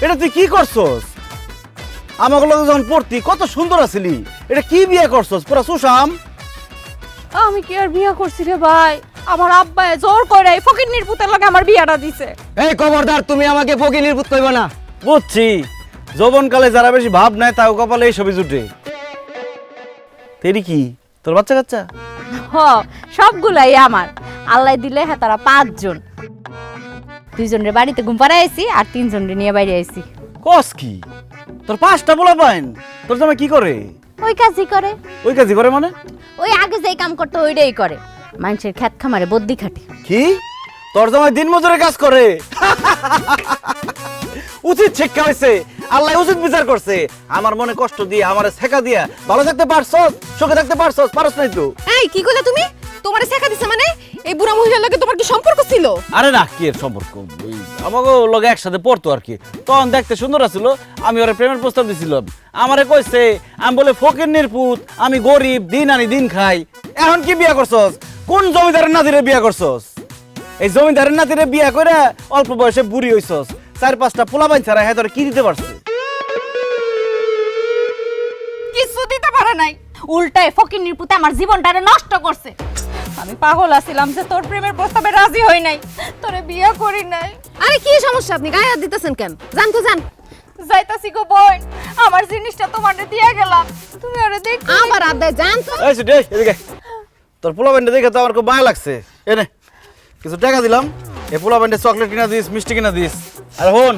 এটা তুই কি করছস? আমাকে লগে যখন পড়তি কত সুন্দর আছিলি, এটা কি বিয়ে করছস? পুরা সুশাম। আমি কি আর বিয়া করছি রে ভাই? আমার আব্বা জোর করে এই ফকিন্নির পুতের লগে আমার বিয়াটা দিছে। এই খবরদার, তুমি আমাকে ফকিনির পুত কইবা না। বুঝছি, যৌবনকালে যারা বেশি ভাব নেয় তাও কপালে এই ছবি জুটে। তেরি কি তোর বাচ্চা কাচ্চা? হ, সবগুলাই আমার। আল্লাহ দিলে হ্যাঁ তারা 5 জন। 2 জনের বাড়িতে ঘুম পাড়ায় আইছি আর 3 জনের নিয়ে বাইরে আইছি। কস কি? তোর 5টা পোলা পাইন? তোর জামাই কি করে? ওই কাজই করে। ওই কাজই করে মানে? ওই আগে যেই কাম করতে ওইটাই করে। মানুষের ক্ষেত খামারে বদ্যি খাটে। কি? তোর জামাই দিন মজুরে কাজ করে? উচিত শিক্ষা হয়েছে, আল্লাহ উচিত বিচার করছে। আমার মনে কষ্ট দিয়ে, আমারে শেখা দিয়া ভালো থাকতে পারছস, সুখে থাকতে পারছস, পারছ নাই তো? এই কি কইলা তুমি? তোমারে শেখা দিছে মানে? এই বুড়া মহিলার লগে তোমার কি সম্পর্ক ছিল? আরে না, কি এর সম্পর্ক? ওই আমাকে লগে একসাথে পড়তো আর কি। তখন দেখতে সুন্দর আছিল, আমি ওরে প্রেমের প্রস্তাব দিছিলাম। আমারে কইছে আমি বলে ফকিন্নির পুত, আমি গরিব, দিন আনি দিন খাই। এখন কি বিয়া করছস? কোন জমিদারের নাতিরে বিয়া করছস? এই জমিদারের নাতিরে বিয়া করে অল্প বয়সে বুড়ি হইছস। 4-5টা পোলাপাইন ছাড়া হ্যাঁ তোরে কি দিতে পারছে? কিছু দিতে পারে নাই, উল্টায় ফকিন্নির পুতে আমার জীবনটারে নষ্ট করছে। আমি পাগল আছিলাম যে তোর প্রেমের প্রস্তাবে রাজি হই নাই, তোরে বিয়ে করি নাই। আরে কি সমস্যা, আপনি গায়ে হাত দিতেছেন কেন? জান তো জান। যাইতাছি গো বোন, আমার জিনিসটা তোমারে দিয়ে গেলাম, তুমি আরে দেখ। আবার আদায় জান তো। এই সুটি, এদিকে। তোর পোলাপাইনটা দেখে তো আমার খুব মায়া লাগছে। এনে কিছু টাকা দিলাম, এই পোলাপাইনটা চকলেট কিনা দিস, মিষ্টি কিনা দিস। আর হন,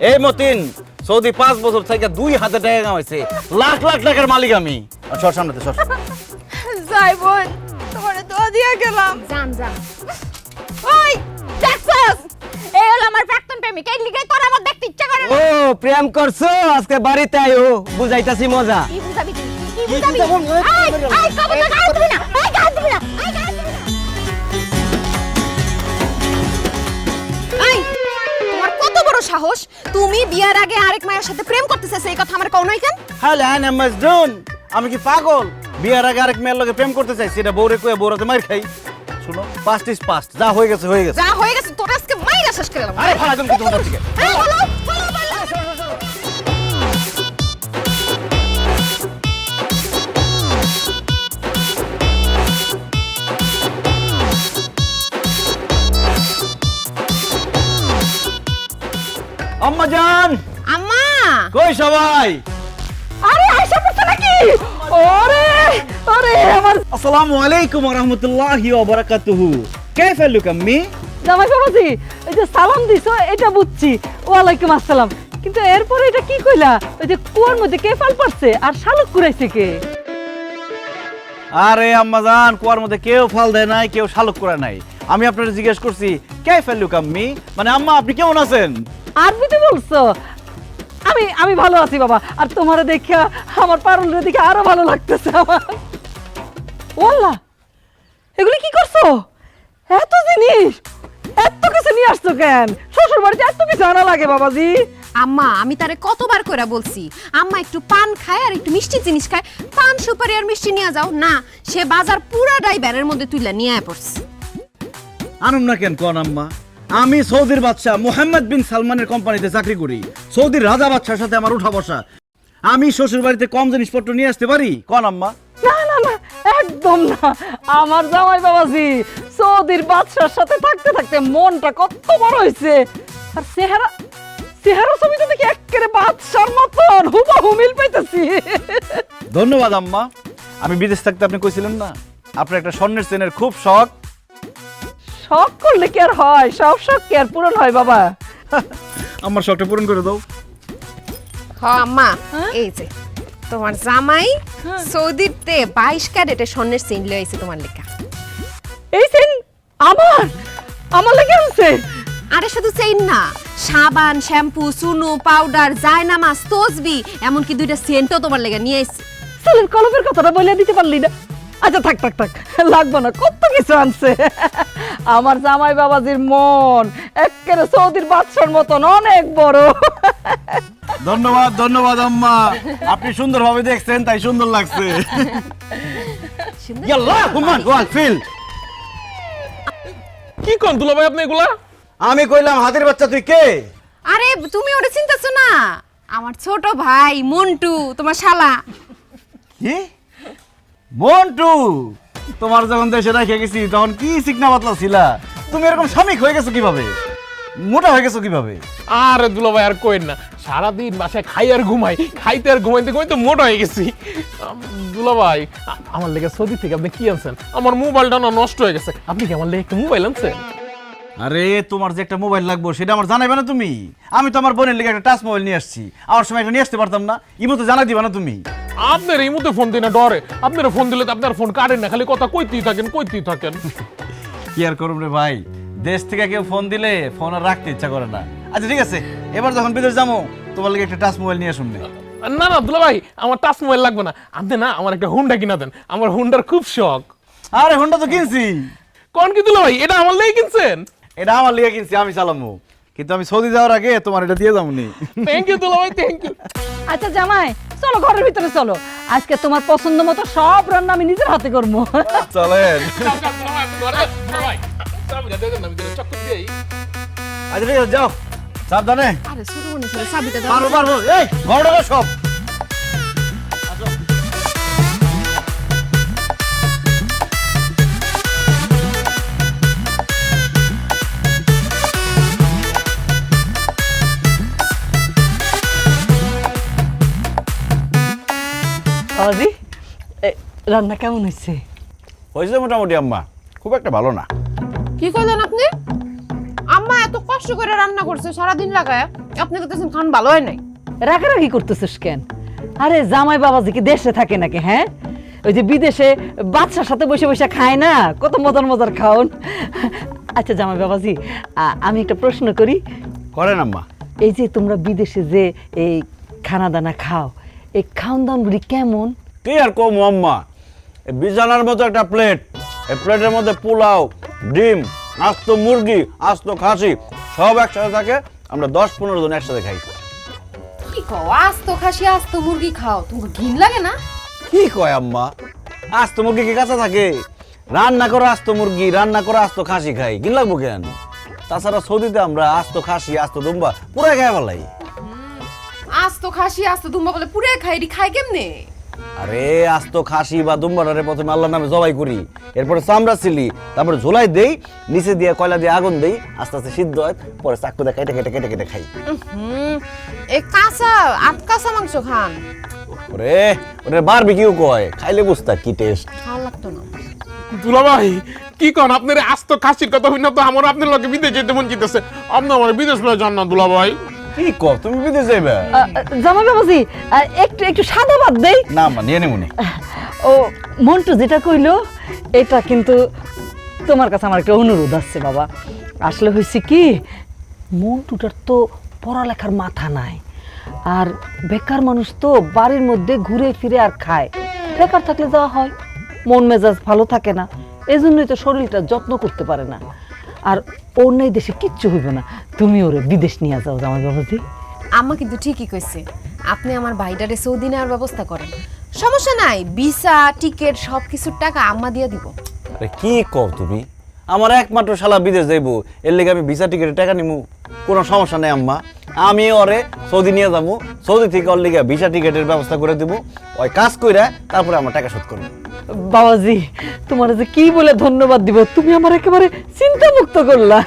এই মতিন সৌদি 5 বছর থেকে 2 হাতে টাকা কামাইছে, লাখ লাখ টাকার মালিক আমি। আর সর সামনেতে সর। যাই বোন, তোমারে দোয়া দিয়ে গেলাম। জান জান। ওই দেখছস, এই হলো আমার প্রাক্তন প্রেমিক, এই লিগে তোর আমার দেখতে ইচ্ছা করে ও না। প্রেম করছো, আজকে বাড়িতে আইও, বুঝাইতাছি মজা। কি বুঝাবি তুই? কি বুঝাবি? এই কবে তো গায়ে দিবি না, এই গায়ে দিবি না, এই গায়ে দিবি না। এই তোমার কত বড় সাহস? তুমি বিয়ার আগে আরেক মায়ের সাথে প্রেম করতেছিস, এই কথা আমার কও নাই কেন? হ্যালো আই এম মাজনুন, আমি কি পাগল? বিয়ার আগে আরেক মেয়ের লগে প্রেম করতে চাইছি, এটা বউরে কয়ে বউরাতে মার খাই। শুনো, পাস্ট ইজ পাস্ট, যা হয়ে গেছে হয়ে গেছে। যা হয়ে গেছে তোর আজকে মাইরা শেষ করে দিলাম। আরে ফালা তুমি কি তোমার থেকে? এই বলো, বলো, বলো। আম্মা জান, আম্মা কই সবাই? আরে আয়সা পড়ছে নাকি? ওরে ওরে আমার আসসালামু আলাইকুম ওয়া রাহমাতুল্লাহি ওয়া বারাকাতুহু। কাইফা লুক আম্মি? জামাই বাবাজি, এই যে সালাম দিছো এটা বুঝছি, ওয়ালাইকুম আসসালাম, কিন্তু এরপরে এটা কি কইলা? ওই যে কুয়ার মধ্যে কে ফাল পারছে আর শালুক কুরাইছে কে? আরে আম্মা জান, কুয়ার মধ্যে কেউ ফাল দেয় নাই, কেউ শালুক করে নাই। আমি আপনাকে জিজ্ঞেস করছি কাইফা লুক আম্মি, মানে আম্মা আপনি কেমন আছেন? আরবিতে বলছো? আমি ভালো আছি বাবা, আর তোমারে দেখা আমার পারুলের দিকে আরো ভালো লাগতেছে আমার। ওয়াল্লাহ, এগুলি কি করছো? এত জিনিস, এত কিছু নিয়ে আসছো কেন? শ্বশুর বাড়িতে এত কিছু আনা লাগে বাবাজি? আম্মা আমি তারে কতবার কইরা বলছি আম্মা একটু পান খায় আর একটু মিষ্টি জিনিস খায়, পান সুপারি আর মিষ্টি নিয়ে যাও না, সে বাজার পুরাটাই ব্যারের মধ্যে তুইলা নিয়ে পড়ছে। আনুম না কেন কোন আম্মা? আমি সৌদির বাদশা মুহাম্মদ বিন সালমানের কোম্পানিতে চাকরি করি। সৌদির রাজা বাদশার সাথে আমার উঠা বসা। আমি শ্বশুর বাড়িতে কম জিনিসপত্র নিয়ে আসতে পারি কোন আম্মা? না না না, একদম না। আমার জামাই বাবাজি সৌদির বাদশার সাথে থাকতে থাকতে মনটা কত বড় হয়েছে, আর চেহারা ছবিটা দেখি একেবারে বাদশার মতন হুবহু মিল পাইতেছি। ধন্যবাদ আম্মা। আমি বিদেশ থাকতে আপনি কইছিলেন না আপনার একটা স্বর্ণের চেনের খুব শখ। শখ করলে কি আর হয়? সব শখ কি আর পূরণ হয় বাবা? আমার শখটা পূরণ করে দাও। হ আম্মা, এই যে তোমার জামাই সৌদিতে 22 ক্যারেটের স্বর্ণের চেইন লয়ে আইছে তোমার লেখা। এই সেন আমার লেগে আনছে? আরে শুধু চেইন না, সাবান, শ্যাম্পু, সুনু, পাউডার, জায়নামাজ, তসবি, এমনকি 2টা সেন্টও তোমার লেগে নিয়ে আইছে। ছেলের কলমের কথাটা বলে দিতে পারলি না? আচ্ছা থাক থাক থাক, লাগবো না, কত কিছু আনছে। আমার জামাই বাবাজির মন একেবারে সৌদির বাদশার মতন অনেক বড়। ধন্যবাদ ধন্যবাদ আম্মা, আপনি সুন্দরভাবে দেখছেন তাই সুন্দর লাগছে। ইয়াল্লাহ হুমান ওয়াল ফিল। কি কোন দুলা ভাই আপনি এগুলা? আমি কইলাম হাতির বাচ্চা তুই কে? আরে তুমি ওরে চিন্তাছো না, আমার ছোট ভাই মন্টু, তোমার শালা। কি মন্টু? তোমার যখন দেশে রেখে গেছি তখন কি চিকনা পাতলা ছিলা, তুমি এরকম স্বামী হয়ে গেছো কিভাবে? মোটা হয়ে গেছো কিভাবে? আরে দুলা ভাই আর কইন না, সারাদিন বাসায় খাই আর ঘুমাই, খাইতে আর ঘুমাইতে ঘুমাইতে মোটা হয়ে গেছি। দুলা ভাই আমার লেগে সৌদি থেকে আপনি কি আনছেন? আমার মোবাইলটা না নষ্ট হয়ে গেছে, আপনি কি আমার লেগে একটা মোবাইল আনছেন? আরে তোমার যে একটা মোবাইল লাগবে সেটা আমার জানাইবে না তুমি? আমি তো আমার বোনের লেগে একটা টাচ মোবাইল নিয়ে আসছি, আমার সময় এটা নিয়ে আসতে পারতাম না? ইমো তো জানাই দিবা না তুমি? আপনার এই মুহূর্তে ফোন দিই না ডরে, আপনার ফোন দিলে তো আপনার ফোন কাটেন না, খালি কথা কইতেই থাকেন কইতেই থাকেন। কি আর করুম রে ভাই, দেশ থেকে কেউ ফোন দিলে ফোন আর রাখতে ইচ্ছা করে না। আচ্ছা ঠিক আছে, এবার যখন বিদেশ যাবো তোমার লেগে একটা টাচ মোবাইল নিয়ে শুনবে। না না দুলা ভাই আমার টাচ মোবাইল লাগবে না, আপনি না আমার একটা হুন্ডা কিনা দেন, আমার হুন্ডার খুব শখ। আরে হোন্ডা তো কিনছি। কোন কি দুলা ভাই, এটা আমার লেগে কিনছেন? এটা আমার লিগে কিনছি, আমি চালামু, কিন্তু আমি সৌদি যাওয়ার আগে তোমার এটা দিয়ে যাবনি। থ্যাংক ইউ দুলা ভাই, থ্যাংক ইউ। আচ্ছা জামাই চলো ঘরের ভিতরে চলো, আজকে তোমার পছন্দ মতো সব রান্না আমি নিজের হাতে করবো। চলেন। আচ্ছা ঠিক আছে যাও, সাবধানে। আরে ছোট মনে ছিল চাবিটা দাও। পারবো পারবো, এই ঘরে ঢোকো সব। বাবাজি রান্না কেমন হয়েছে? হয়েছে মোটামুটি আম্মা, খুব একটা ভালো না। কি কইলেন আপনি? আম্মা এত কষ্ট করে রান্না করছে সারাদিন লাগায়, আপনি দেখতেছেন খান ভালো হয় নাই। রাগারাগি করতেছিস কেন? আরে জামাই বাবাজি কি দেশে থাকে নাকি? হ্যাঁ, ওই যে বিদেশে বাচ্চার সাথে বসে বসে খায় না, কত মজার মজার খাওন। আচ্ছা জামাই বাবাজি, আমি একটা প্রশ্ন করি। করেন আম্মা। এই যে তোমরা বিদেশে যে এই খানা দানা খাও, এই খাওন দাওনগুলি কেমন? কি আর কম আম্মা, এই বিছানার মতো একটা প্লেট, এই প্লেটের মধ্যে পোলাও, ডিম, আস্ত মুরগি, আস্ত খাসি সব একসাথে থাকে, আমরা 10-15 জন একসাথে খাই। কি কও, আস্ত খাসি আস্ত মুরগি খাও, তোমার ঘিন লাগে না? কি কয় আম্মা, আস্ত মুরগি কি কাঁচা থাকে? রান্না করে আস্ত মুরগি, রান্না করে আস্ত খাসি খাই, কি লাগবো কেন? তাছাড়া সৌদিতে আমরা আস্ত খাসি, আস্ত দুম্বা পুরাই খাই ফেলাই। আস্ত খাসি আস্ত দুম্বা বলে পুরে খাই, এটি খাই কেমনে? আরে আস্ত খাসি বা দুম্বারে প্রথমে আল্লাহর নামে জবাই করি, এরপরে চামড়া ছিলি, তারপরে ঝোলাই দেই, নিচে দিয়ে কয়লা দিয়ে আগুন দেই, আস্তে আস্তে সিদ্ধ হয়, পরে চাকু দিয়ে কেটে কেটে কেটে কেটে খাই। এই কাঁচা কাঁচা মাংস খান, ওরে ওরে বারবিকিউ কয়, খাইলে বুঝতা কি টেস্ট। ভালো লাগতো না। দুলাভাই কি কোন আপনার আস্ত খাসির কথা হই না তো আমার আপনার লগে বিদেশ যেতে মন চাইতেছে, আপনি আমার বিদেশ লয়ে যান না দুলাভাই। কি কর তুমি বিদেশ যাইবা? জামাই বাবাজি একটু একটু সাদা ভাত দেই। না মা নিয়ে নেবনি। ও মন্টু যেটা কইলো এটা কিন্তু তোমার কাছে আমার একটা অনুরোধ আছে বাবা। আসলে হয়েছে কি, মন্টুটার তো পড়ালেখার মাথা নাই, আর বেকার মানুষ তো বাড়ির মধ্যে ঘুরে ফিরে আর খায়, বেকার থাকলে যাওয়া হয়, মন মেজাজ ভালো থাকে না, এই জন্যই তো শরীরটা যত্ন করতে পারে না। আর ওর নেই দেশে কিচ্ছু হইবে না, তুমি ওরে বিদেশ নিয়ে যাও জামাই বাবাজি। আম্মা কিন্তু ঠিকই কইছে, আপনি আমার ভাইটারে সৌদি নেওয়ার ব্যবস্থা করেন, সমস্যা নাই, ভিসা টিকিট সব কিছুর টাকা আম্মা দিয়ে দিব। আরে কি কর তুমি? আমার একমাত্র শালা বিদেশ যাইবো, এর লেগে আমি ভিসা টিকিটের টাকা নিমু? কোনো সমস্যা নেই আম্মা, আমি ওরে সৌদি নিয়ে যাবো, সৌদি থেকে ওর লেগে ভিসা টিকিটের ব্যবস্থা করে দেবো, ওই কাজ কইরা তারপরে আমার টাকা শোধ করবো। বাবাজি তোমার যে কি বলে ধন্যবাদ দিব, তুমি আমার একেবারে চিন্তা মুক্ত করলা।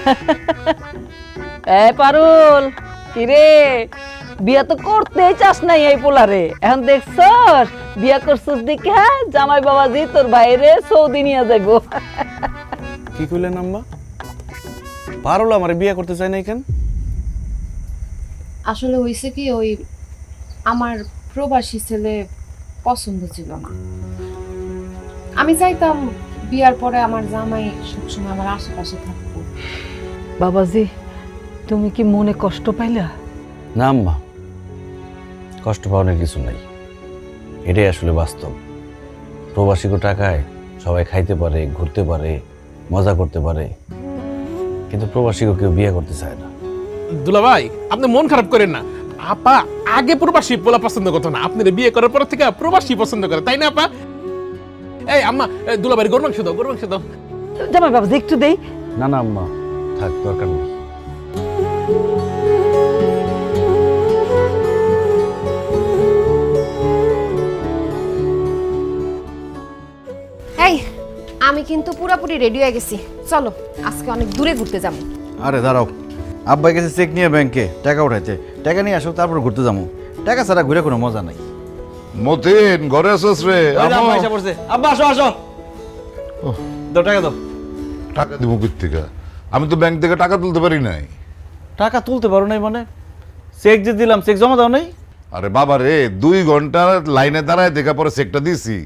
পারুল কিরে, বিয়া তো করতেই চাস নাই এই পোলারে, এখন দেখছস বিয়া করছস দেখে জামাই বাবাজি তোর বাইরে সৌদি নিয়ে যাইব। কি কইলেন আম্মা? পারুল আমার বিয়ে করতে চাই না কেন? আসলে হইছে কি, ওই আমার প্রবাসী ছেলে পছন্দ ছিল না, আমি চাইতাম বিয়ার পরে আমার জামাই সবসময় আমার আশেপাশে থাকবো। বাবাজি তুমি কি মনে কষ্ট পাইলা? না আম্মা, কষ্ট পাওয়ার কিছু নাই, এটাই আসলে বাস্তব। প্রবাসীকে টাকায় সবাই খাইতে পারে, ঘুরতে পারে, মজা করতে পারে, কিন্তু প্রবাসীকে কেউ বিয়ে করতে চায় না। দুলাভাই আপনি মন খারাপ করেন না, আপা আগে প্রবাসী পোলা পছন্দ করতো না, আপনার বিয়ে করার পর থেকে প্রবাসী পছন্দ করে, তাই না আপা? এই আম্মা দুলাভাই গরু মাংস দাও, গরু মাংস দাও। জামাই বাবাজি একটু দেই। না না আম্মা, থাক, দরকার নেই। এই আমি কিন্তু পুরাপুরি রেডি হয়ে গেছি, চলো আজকে অনেক দূরে ঘুরতে যাবো। আরে দাঁড়াও, আব্বাই গেছে চেক নিয়ে ব্যাংকে টাকা উঠাইতে, টাকা নিয়ে আসো তারপর ঘুরতে যাবো, টাকা ছাড়া ঘুরে কোনো মজা নাই। মতিন ঘরে আসছ রে? আব্বা আসো আসো, দাও টাকা দাও। টাকা দিব কই থেকে? আমি তো ব্যাংক থেকে টাকা তুলতে পারি নাই। টাকা তুলতে পারো নাই মানে? চেক যে দিলাম, চেক জমা দাও নাই? আরে বাবা রে, 2 ঘন্টা লাইনে দাঁড়ায় দেখা পরে চেকটা দিছি,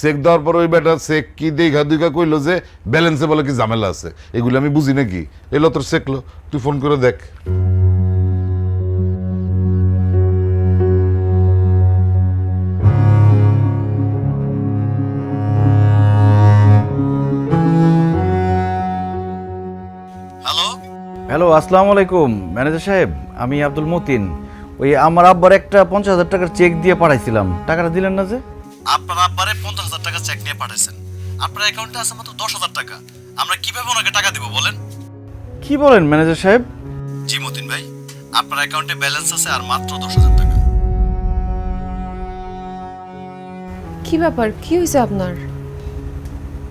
চেক দেওয়ার পর ওই বেটা চেক কি দেখা দুইকা কইলো যে ব্যালেন্সে বলে কি ঝামেলা আছে, এগুলো আমি বুঝি নাকি? এলো তোর চেকলো, তুই ফোন করে দেখ। হ্যালো, আসসালামু আলাইকুম ম্যানেজার সাহেব, আমি আব্দুল মতিন। ওই আমার আব্বার একটা 50,000 টাকার চেক দিয়ে পাঠাইছিলাম, টাকাটা দিলেন না যে? আপনার আব্বারে 50,000 টাকা চেক নিয়ে পাঠাইছেন, আপনার অ্যাকাউন্টে আছে মাত্র 10,000 টাকা, আমরা কিভাবে ওনাকে টাকা দিব বলেন? কি বলেন ম্যানেজার সাহেব? জি মতিন ভাই, আপনার অ্যাকাউন্টে ব্যালেন্স আছে আর মাত্র 10,000 টাকা। কি ব্যাপার, কি হয়েছে আপনার?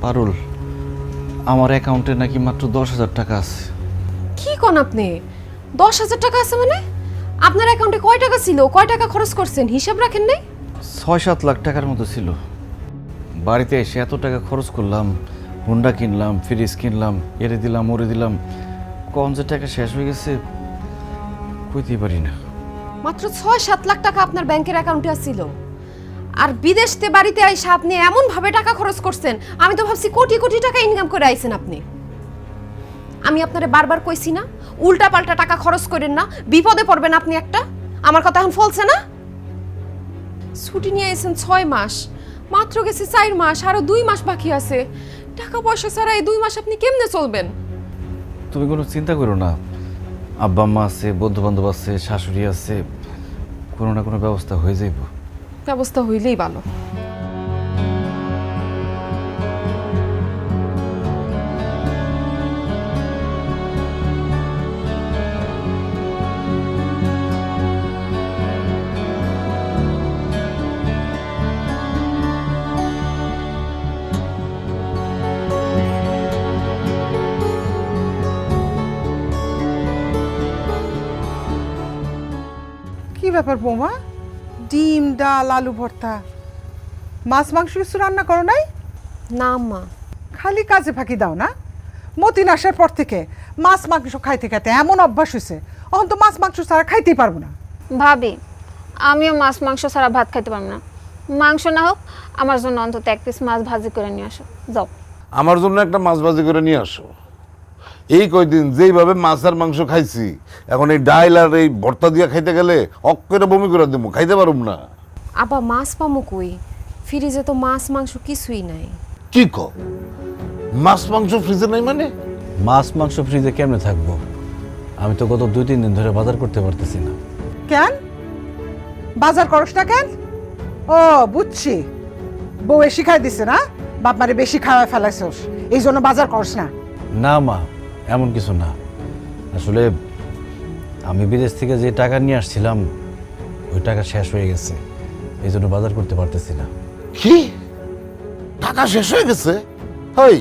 পারুল, আমার অ্যাকাউন্টে নাকি মাত্র 10,000 টাকা আছে। কি কোন আপনি? 10,000 টাকা আছে মানে? আপনার অ্যাকাউন্টে কয় টাকা ছিল, কয় টাকা খরচ করছেন হিসাব রাখেন নাই? 6-7 লাখ টাকার মতো ছিল। বাড়িতে এসে এত টাকা খরচ করলাম, হুন্ডা কিনলাম, ফ্রিজ কিনলাম, এরে দিলাম ওরে দিলাম, কোন যে টাকা শেষ হয়ে গেছে কইতেই পারি না। মাত্র 6-7 লাখ টাকা আপনার ব্যাংকের অ্যাকাউন্টে আছিল, আর বিদেশতে বাড়িতে আইসা আপনি এমন ভাবে টাকা খরচ করছেন, আমি তো ভাবছি কোটি কোটি টাকা ইনকাম করে আইছেন আপনি। আমি আপনারে বারবার কইছি না উল্টা পাল্টা টাকা খরচ করেন না, বিপদে পড়বেন আপনি একটা। আমার কথা এখন ফলছে না? ছুটি নিয়ে আইছেন 6 মাস, মাত্র গেছে 4 মাস, আরো 2 মাস বাকি আছে। টাকা পয়সা ছাড়া এই 2 মাস আপনি কেমনে চলবেন? তুমি কোনো চিন্তা করো না, আব্বা আম্মা আছে, বন্ধু বান্ধব আছে, শাশুড়ি আছে, কোনো না কোনো ব্যবস্থা হয়ে যাইব। ব্যবস্থা হইলেই ভালো। ব্যাপার বৌমা, ডিম ডাল আলু ভর্তা, মাছ মাংস কিছু রান্না করো নাই? না আম্মা, খালি কাজে ফাঁকি দাও না? মতিন আসার পর থেকে মাছ মাংস খাইতে খাইতে এমন অভ্যাস হয়েছে, এখন তো মাছ মাংস ছাড়া খাইতেই পারবো না। ভাবি, আমিও মাছ মাংস ছাড়া ভাত খাইতে পারবো না। মাংস না হোক, আমার জন্য অন্তত এক পিস মাছ ভাজি করে নিয়ে আসো। যাও। আমার জন্য একটা মাছ ভাজি করে নিয়ে আসো। এই কয়দিন যেইভাবে মাছ আর মাংস খাইছি, এখন এই ডাইল আর এই ভর্তা দিয়ে খাইতে গেলে অক্কেরে বমি করে দেবো, খাইতে পারুম না। আবার মাছ পামু কই? ফ্রিজে তো মাছ মাংস কিছুই নাই। কি কও, মাছ মাংস ফ্রিজে নাই মানে? মাছ মাংস ফ্রিজে কেমনে থাকবো? আমি তো গত 2-3 দিন ধরে বাজার করতে পারতেছি না। কেন বাজার করস না কেন? ও বুঝছি, বউ শিখাই দিছে না, বাপ মারে বেশি খাওয়া ফেলাইছস, এই জন্য বাজার করস না। না মা, এমন কিছু না। আসলে আমি বিদেশ থেকে যে টাকা নিয়ে আসছিলাম, ওই টাকা শেষ হয়ে গেছে, এই জন্য বাজার করতে পারতেছি না। কি টাকা শেষ হয়ে গেছে? হই,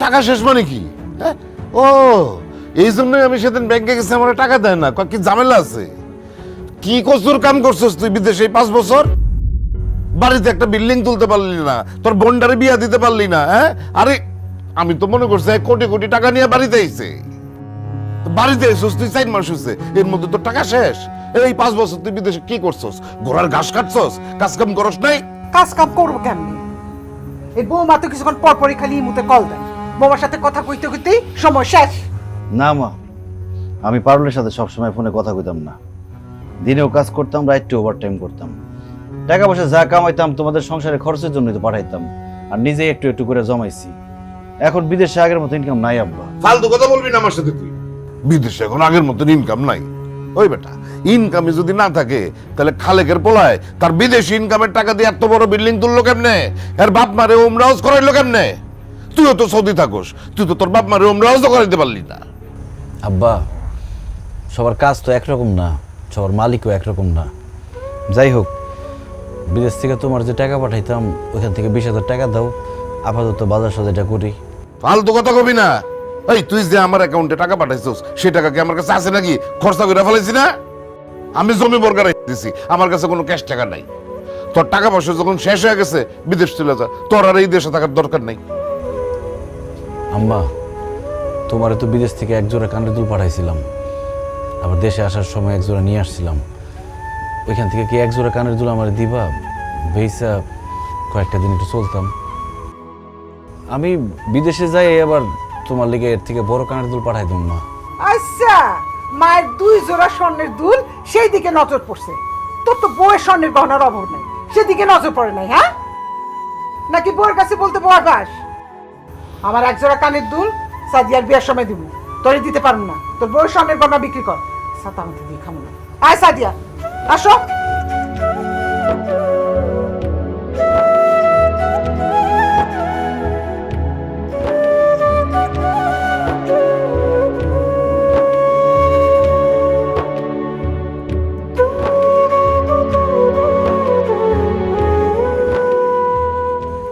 টাকা শেষ মানে কি? হ্যাঁ? ও, এই জন্যই আমি সেদিন ব্যাংকে গেছি, আমার টাকা দেয় না। কি ঝামেলা আছে? কি কসুর কাম করছিস তুই বিদেশে 5 বছর? বাড়িতে একটা বিল্ডিং তুলতে পারলি না, তোর বোনটারে বিয়া দিতে পারলি না। হ্যাঁ, আরে আমি তো মনে করছি কোটি কোটি টাকা নিয়ে বাড়িতে আইছে। বাড়িতে এসেছিস তুই 4 মাস হয়েছে, এর মধ্যে তোর টাকা শেষ। এই 5 বছর তুই বিদেশে কি করছস? ঘোড়ার ঘাস কাটছস, কাজ কাম করস নাই? কাজ কাম করবো কেমনি? এই বৌমা তো কিছুক্ষণ পর পরই খালি মুতে কল দেয়, বৌমার সাথে কথা কইতে কইতেই সময় শেষ। না মা, আমি পারুলের সাথে সবসময় ফোনে কথা কইতাম না। দিনেও কাজ করতাম, রাইটে ওভারটাইম করতাম। টাকা পয়সা যা কামাইতাম তোমাদের সংসারে খরচের জন্যই তো পাঠাইতাম, আর নিজে একটু একটু করে জমাইছি। এখন বিদেশে আগের মতো ইনকাম নাই আব্বা। ফালতু কথা বলবি না আমার সাথে তুই। বিদেশে এখন আগের মতন ইনকাম নাই। ওই বেটা, ইনকামে যদি না থাকে তাহলে খালেকের পোলায় তার বিদেশি ইনকামের টাকা দিয়ে এত বড় বিল্ডিং তুললো কেমনে? এর বাপ মারে উমরা হজ করাইলো কেমনে? তুইও তো সৌদি থাকোস, তুই তো তোর বাপ মারে উমরা হজ করাইতে পারলি না। আব্বা, সবার কাজ তো একরকম না, সবার মালিকও একরকম না। যাই হোক, বিদেশ থেকে তোমার যে টাকা পাঠাইতাম, ওইখান থেকে 20,000 টাকা দাও, আপাতত বাজার সদাইটা করি। ফালতু কথা কবি না। এই তুই যে আমার অ্যাকাউন্টে টাকা পাঠাইছিস, সেই টাকা কি আমার কাছে আছে নাকি? খরচা করে ফেলেছি না? আমি জমি বর্গা দিছি, আমার কাছে কোনো ক্যাশ টাকা নাই। তোর টাকা পয়সা যখন শেষ হয়ে গেছে, বিদেশ চলে যা, তোর আর এই দেশে থাকার দরকার নাই। আম্মা, তোমারে তো বিদেশ থেকে 1 জোড়া কানের দুল পাঠাইছিলাম, আবার দেশে আসার সময় 1 জোড়া নিয়ে আসছিলাম। ওইখান থেকে কি 1 জোড়া কানের দুল আমার দিবা? বেইসা কয়েকটা দিন একটু চলতাম। আমি বিদেশে যাই, আবার তোমার লেগে এর থেকে বড় কানের দুল পাঠাই দিম মা। আচ্ছা, মায়ের 2 জোড়া স্বর্ণের দুল, সেই দিকে নজর পড়ছে। তোর তো বউয়ের স্বর্ণের গহনার অভাব নাই, সেদিকে নজর পড়ে নাই? হ্যাঁ, নাকি বউয়ের কাছে বলতে বউ পাস? আমার 1 জোড়া কানের দুল সাদিয়ার বিয়ের সময় দিব, তোরে দিতে পারবো না। তোর বউয়ের স্বর্ণের গহনা বিক্রি কর, সাথে আমাকে দিয়ে খাবো না। আয় সাদিয়া, আসো।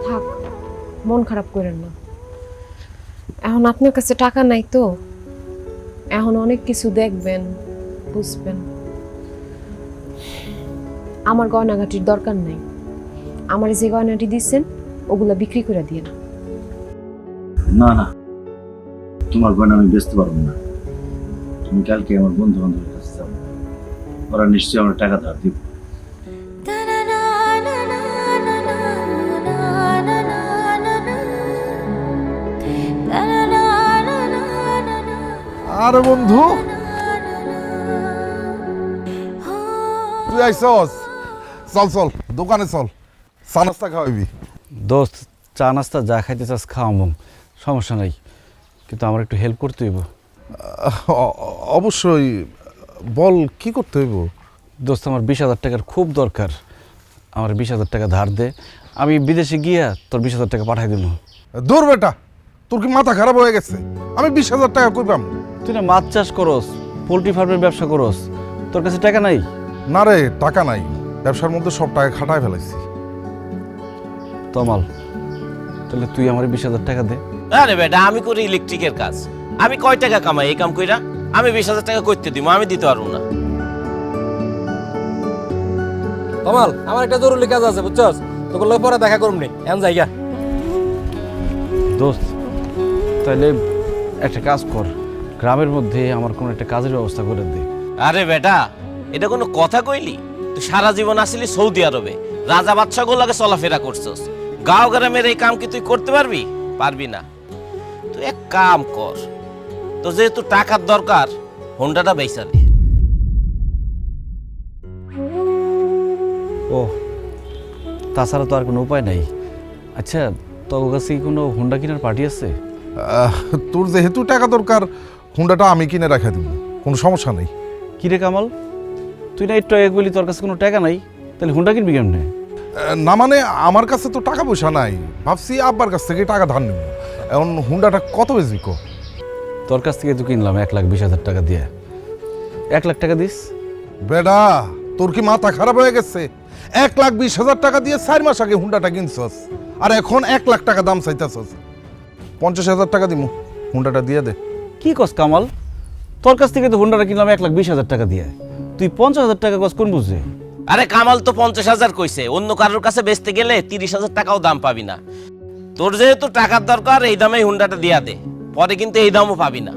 থাক, মন খারাপ করেন না। এখন আপনার কাছে টাকা নাই তো, এখন অনেক কিছু দেখবেন, বুঝবেন। আমার গয়নাগাটির দরকার নাই। আমার যে গয়নাটি দিচ্ছেন, ওগুলা বিক্রি করে দিয়ে না। না না, তোমার গয়না আমি বেচতে পারবো না। তুমি কালকে আমার বন্ধু বান্ধবের কাছে যাও, ওরা নিশ্চয়ই আমার টাকা ধার দিব। আরে বন্ধু, তুই আইসস? চল চল, দোকানে চল, চা নাস্তা খাওয়াবি। দোস্ত, চা নাস্তা যা খাইতে চাস খাওয়াবো, সমস্যা নাই, কিন্তু আমার একটু হেল্প করতে হইব। অবশ্যই, বল কি করতে হইব? দোস্ত, আমার 20,000 টাকার খুব দরকার। আমার 20,000 টাকা ধার দে, আমি বিদেশে গিয়া তোর 20,000 টাকা পাঠাই দিব। দূর বেটা, তোর কি মাথা খারাপ হয়ে গেছে? আমি 20,000 টাকা কই পাম? তুই না মাছ চাষ করস, পোল্ট্রি ফার্মের ব্যবসা করস, তোর কাছে টাকা নাই? না রে, টাকা নাই, ব্যবসার মধ্যে সব টাকা খাটায় ফেলাইছি। তমাল, তাহলে তুই আমার 20,000 টাকা দে। আরে বেটা, আমি করি ইলেকট্রিকের কাজ, আমি কয় টাকা কামাই এই কাম কইরা? আমি 20,000 টাকা করতে দিব, আমি দিতে পারবো না। কমাল আমার একটা জরুরি কাজ আছে বুঝছস তোকে লই পরে দেখা করুম নি এন জায়গা দোস্ত তাহলে একটা কাজ কর, গ্রামের মধ্যে আমার কোনো একটা কাজের ব্যবস্থা করে দে। আরে বেটা, এটা কোনো কথা কইলি? তুই সারা জীবন আসলি সৌদি আরবে, রাজা বাদশা গুলাকে চলাফেরা করছস। গাঁও গ্রামের এই কাম কি তুই করতে পারবি? পারবি না। তুই এক কাম কর, তো যেহেতু টাকার দরকার, হোন্ডাটা বেচা দে। ও, তাছাড়া তো আর কোনো উপায় নাই। আচ্ছা, তোর কাছে কি কোনো হুন্ডা কেনার পার্টি আছে? তোর যেহেতু টাকা দরকার, হুন্ডাটা আমি কিনে রাখা দিব, কোনো সমস্যা নেই। কি রে কামাল, তুই না একটু আগে বলি তোর কাছে কোনো টাকা নাই, তাহলে হুন্ডা কিনবি কেমনে? না মানে আমার কাছে তো টাকা পয়সা নাই, ভাবছি আব্বার কাছ থেকে টাকা ধার নেব। এখন হুন্ডাটা কত বেশি কো? তোর কাছ থেকে তো কিনলাম 1,20,000 টাকা দিয়ে। 1 লাখ টাকা দিস? বেডা, তোর কি মাথা খারাপ হয়ে গেছে? 1,20,000 টাকা দিয়ে 4 মাস আগে হুন্ডাটা কিনছস, আর এখন 1 লাখ টাকা দাম চাইতেছস। 50,000 টাকা দিমু, হুন্ডাটা দিয়ে দে। কি কস কামাল, তোর কাছ থেকে তো হুন্ডাটা কিনলাম 1,20,000 টাকা দিয়ে, তুই 50,000 টাকা কস কোন বুঝে? আরে কামাল তো 50,000 কইছে, অন্য কারোর কাছে বেচতে গেলে 30,000 টাকাও দাম পাবি না। তোর যেহেতু টাকার দরকার, এই দামেই হুন্ডাটা দিয়া দে, পরে কিন্তু এই দামও পাবি না।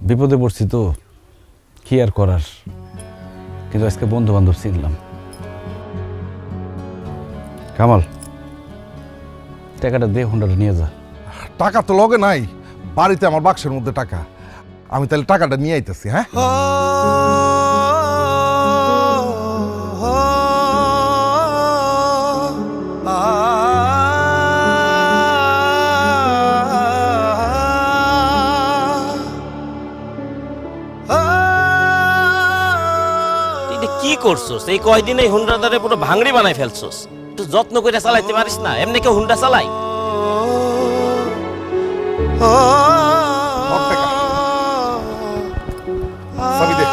বিপদে পড়ছি তো, কি আর করার। কিন্তু আজকে বন্ধু বান্ধব চিনলাম। কামাল, টাকাটা দে, হুন্ডাটা নিয়ে যা। টাকা তো লগে নাই, বাড়িতে আমার বাক্সের মধ্যে টাকা। আমি তাহলে টাকাটা নিয়ে আইতেছি। হ্যাঁ, তুই এটা কি করছস? এই কয়দিন এই হুন্ডাটারে পুরো ভাঙড়ি বানাই ফেলছস। একটু যত্ন করে চালাইতে পারিস না? এমনি কেউ হুন্ডা চালাই? সব টাকা চাবি দে।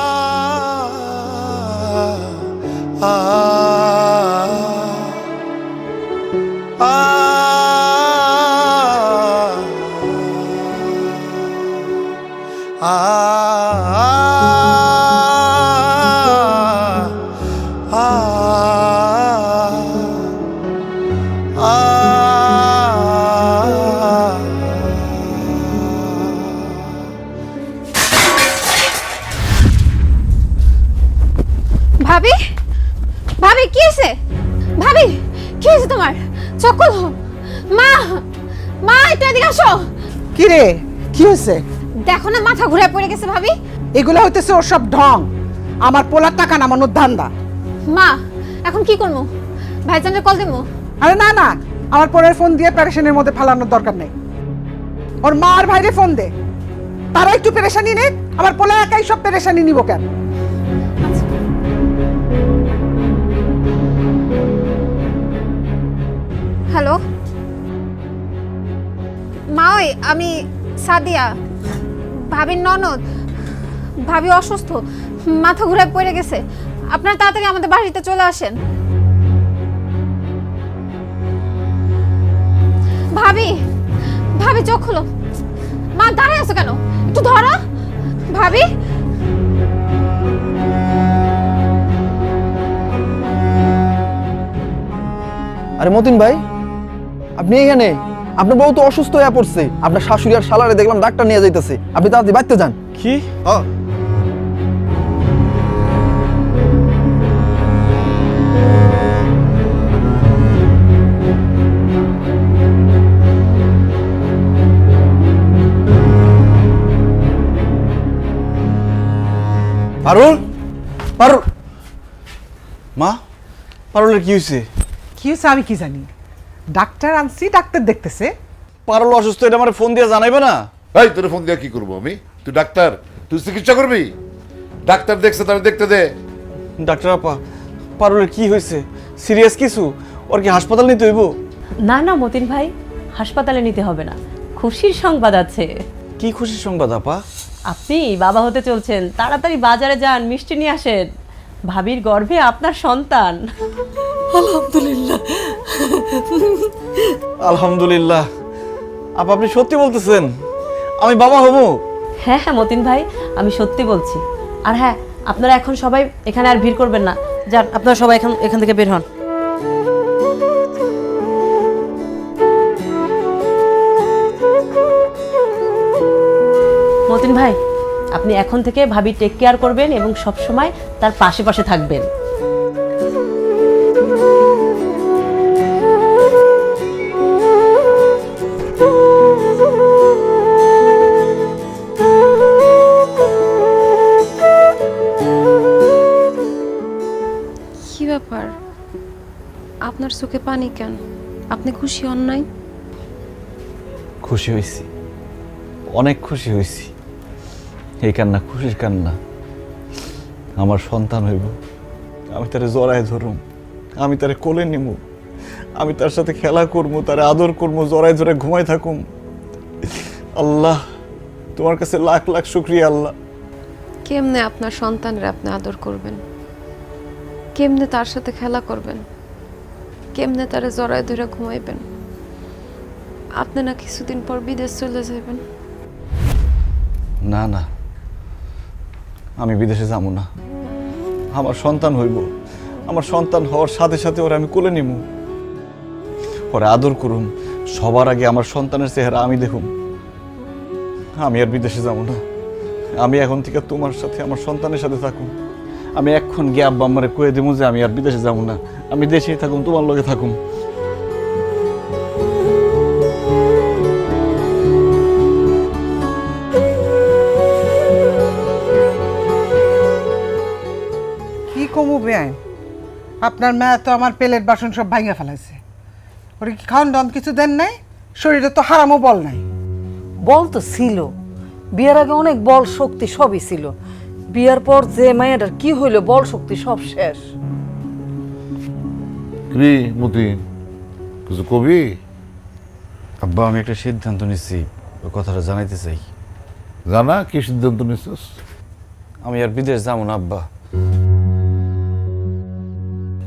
ভাবি, ভাবি কি হয়েছে? ভাবি কি হয়েছে তোমার? চক্কর মা, মা একটু এদিকে আসো। কি রে, কি হয়েছে? দেখো না, মাথা ঘুরে পড়ে গেছে ভাবি। এগুলো হইতেছে ওর সব ঢং, আমার পোলার টাকা নামানোর ধান্দা। মা এখন কি করবো? ভাইজানের কল দেবো? আরে না না, আমার পরের ফোন দিয়ে প্যারেশানির মধ্যে ফালানোর দরকার নেই। ওর মা আর ভাইরে ফোন দে, তারা একটু পেরেশানি নেই। আমার পোলা একাই সব পেরেশানি নিব কেন? হ্যালো মা, ওই আমি সাদিয়া, ভাবির ননদ। ভাবি অসুস্থ, মাথা ঘুরে পড়ে গেছে। আপনারা তাড়াতাড়ি আমাদের বাড়িতে চলে আসেন। ভাবি, ভাবি চোখ খোলো। মা দাঁড়িয়ে আছো কেন? একটু ধরো ভাবি। আরে মতিন ভাই, আপনি এখানে? আপনার বউ তো অসুস্থ হয়ে পড়ছে, আপনার শাশুড়ি আর শালারে দেখলাম ডাক্তার নিয়ে যাইতেছে, আপনি তাড়াতাড়ি বাড়িতে যান। কি? পারুল, পারুল, মা, পারুলের কি হয়েছে? কি হয়েছে আমি কি জানি। ডাক্তার আনছি, ডাক্তার দেখতেছে। পারুল অসুস্থ, এটা আমার ফোন দিয়ে জানাইবে না? এই তোর ফোন দিয়ে কি করবো আমি? তুই ডাক্তার, তুই চিকিৎসা করবি? ডাক্তার দেখছে, তাহলে দেখতে দে। ডাক্তার আপা, পারুলের কি হয়েছে? সিরিয়াস কিছু? ওর কি হাসপাতাল নিতে হইব? না না মতিন ভাই, হাসপাতালে নিতে হবে না, খুশির সংবাদ আছে। কি খুশির সংবাদ আপা? আপনি বাবা হতে চলছেন, তাড়াতাড়ি বাজারে যান, মিষ্টি নিয়ে আসেন। ভাবির গর্ভে আপনার সন্তান। আলহামদুলিল্লাহ। আলহামদুলিল্লাহ। আপা, আপনি সত্যি বলতেছেন আমি বাবা হব? হ্যাঁ হ্যাঁ মতিন ভাই, আমি সত্যি বলছি। আর হ্যাঁ, আপনারা এখন সবাই এখানে আর ভিড় করবেন না, যান আপনারা সবাই এখান থেকে বের হন। মতিন ভাই, আপনি এখন থেকে ভাবি টেক কেয়ার করবেন এবং সব সময় তার পাশে পাশে থাকবেন। কি ব্যাপার, আপনার চোখে পানি কেন? আপনি খুশি হন নাই? খুশি হয়েছি, অনেক খুশি হয়েছি। এই কান্না খুশির কান্না। আমার সন্তান হইব, আমি তারে জড়ায় ধরুম, আমি তারে কোলে নিব, আমি তার সাথে খেলা করবো, তারে আদর করবো, জড়ায় জড়ায় ঘুমাই থাকুম। আল্লাহ, তোমার কাছে লাখ লাখ শুকরিয়া আল্লাহ। কেমনে আপনার সন্তানরা আপনি আদর করবেন? কেমনে তার সাথে খেলা করবেন? কেমনে তারে জড়ায় ধরে ঘুমাইবেন? আপনি না কিছুদিন পর বিদেশ চলে যাবেন? না না, আমি বিদেশে যাব না। আমার সন্তান হইব, আমার সন্তান হওয়ার সাথে সাথে ওরা আমি কোলে নিব, ওরা আদর করুম। সবার আগে আমার সন্তানের চেহারা আমি দেখুম। আমি আর বিদেশে যাব না। আমি এখন থেকে তোমার সাথে আমার সন্তানের সাথে থাকুম। আমি এখন গিয়ে আব্বা আম্মারে কয়ে দেবো যে আমি আর বিদেশে যাব না, আমি দেশেই থাকুম, তোমার লগে থাকুম। কি কমু বেআইন, আপনার মেয়ে তো আমার প্লেট বাসন সব ভাঙে ফেলাইছে। ওরে কি খাওয়ান দাওয়ান কিছু দেন নাই? শরীরে তো হারামও বল নাই। বল তো ছিল, বিয়ের আগে অনেক বল শক্তি সবই ছিল, বিয়ের পর যে মায়ের কি হইলো, বল শক্তি সব শেষ। কি মতিন, কিছু কবি? আব্বা, আমি একটা সিদ্ধান্ত নিচ্ছি, ওই কথাটা জানাইতে চাই। জানা কি সিদ্ধান্ত নিচ্ছিস? আমি আর বিদেশ যাবো না আব্বা,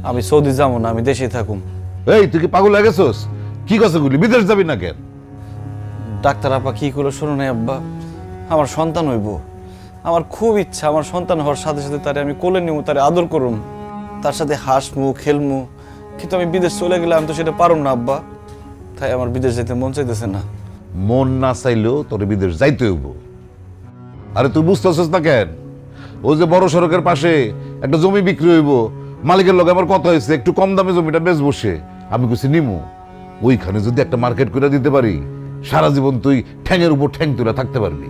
আমি সৌদি যাবো না, আমি দেশেই থাকুম। এই তুই কি পাগল হয়ে গেছিস? কি কথা বলি, বিদেশ যাবি না কেন? ডাক্তার আপা কি করলো শোনো নাই আব্বা, আমার সন্তান হইব, আমার খুব ইচ্ছা আমার সন্তান হওয়ার সাথে সাথে তারে আমি কোলে নিব, তারে আদর করুম, তার সাথে হাসমু খেলমু। কিন্তু আমি বিদেশ চলে গেলে আমি তো সেটা পারুম না আব্বা, তাই আমার বিদেশ যেতে মন চাইতেছে না। মন না চাইলেও তোর বিদেশ যাইতে হইব। আরে তুই বুঝতেছিস না কেন? ওই যে বড় সড়কের পাশে একটা জমি বিক্রি হইব, মালিকের লগে আমার কথা হয়েছে, একটু কম দামে জমিটা বেশ বসে আমি কিছু নিমু। ওইখানে যদি একটা মার্কেট করে দিতে পারি, সারা জীবন তুই ঠ্যাঙের উপর ঠ্যাং তুলে থাকতে পারবি।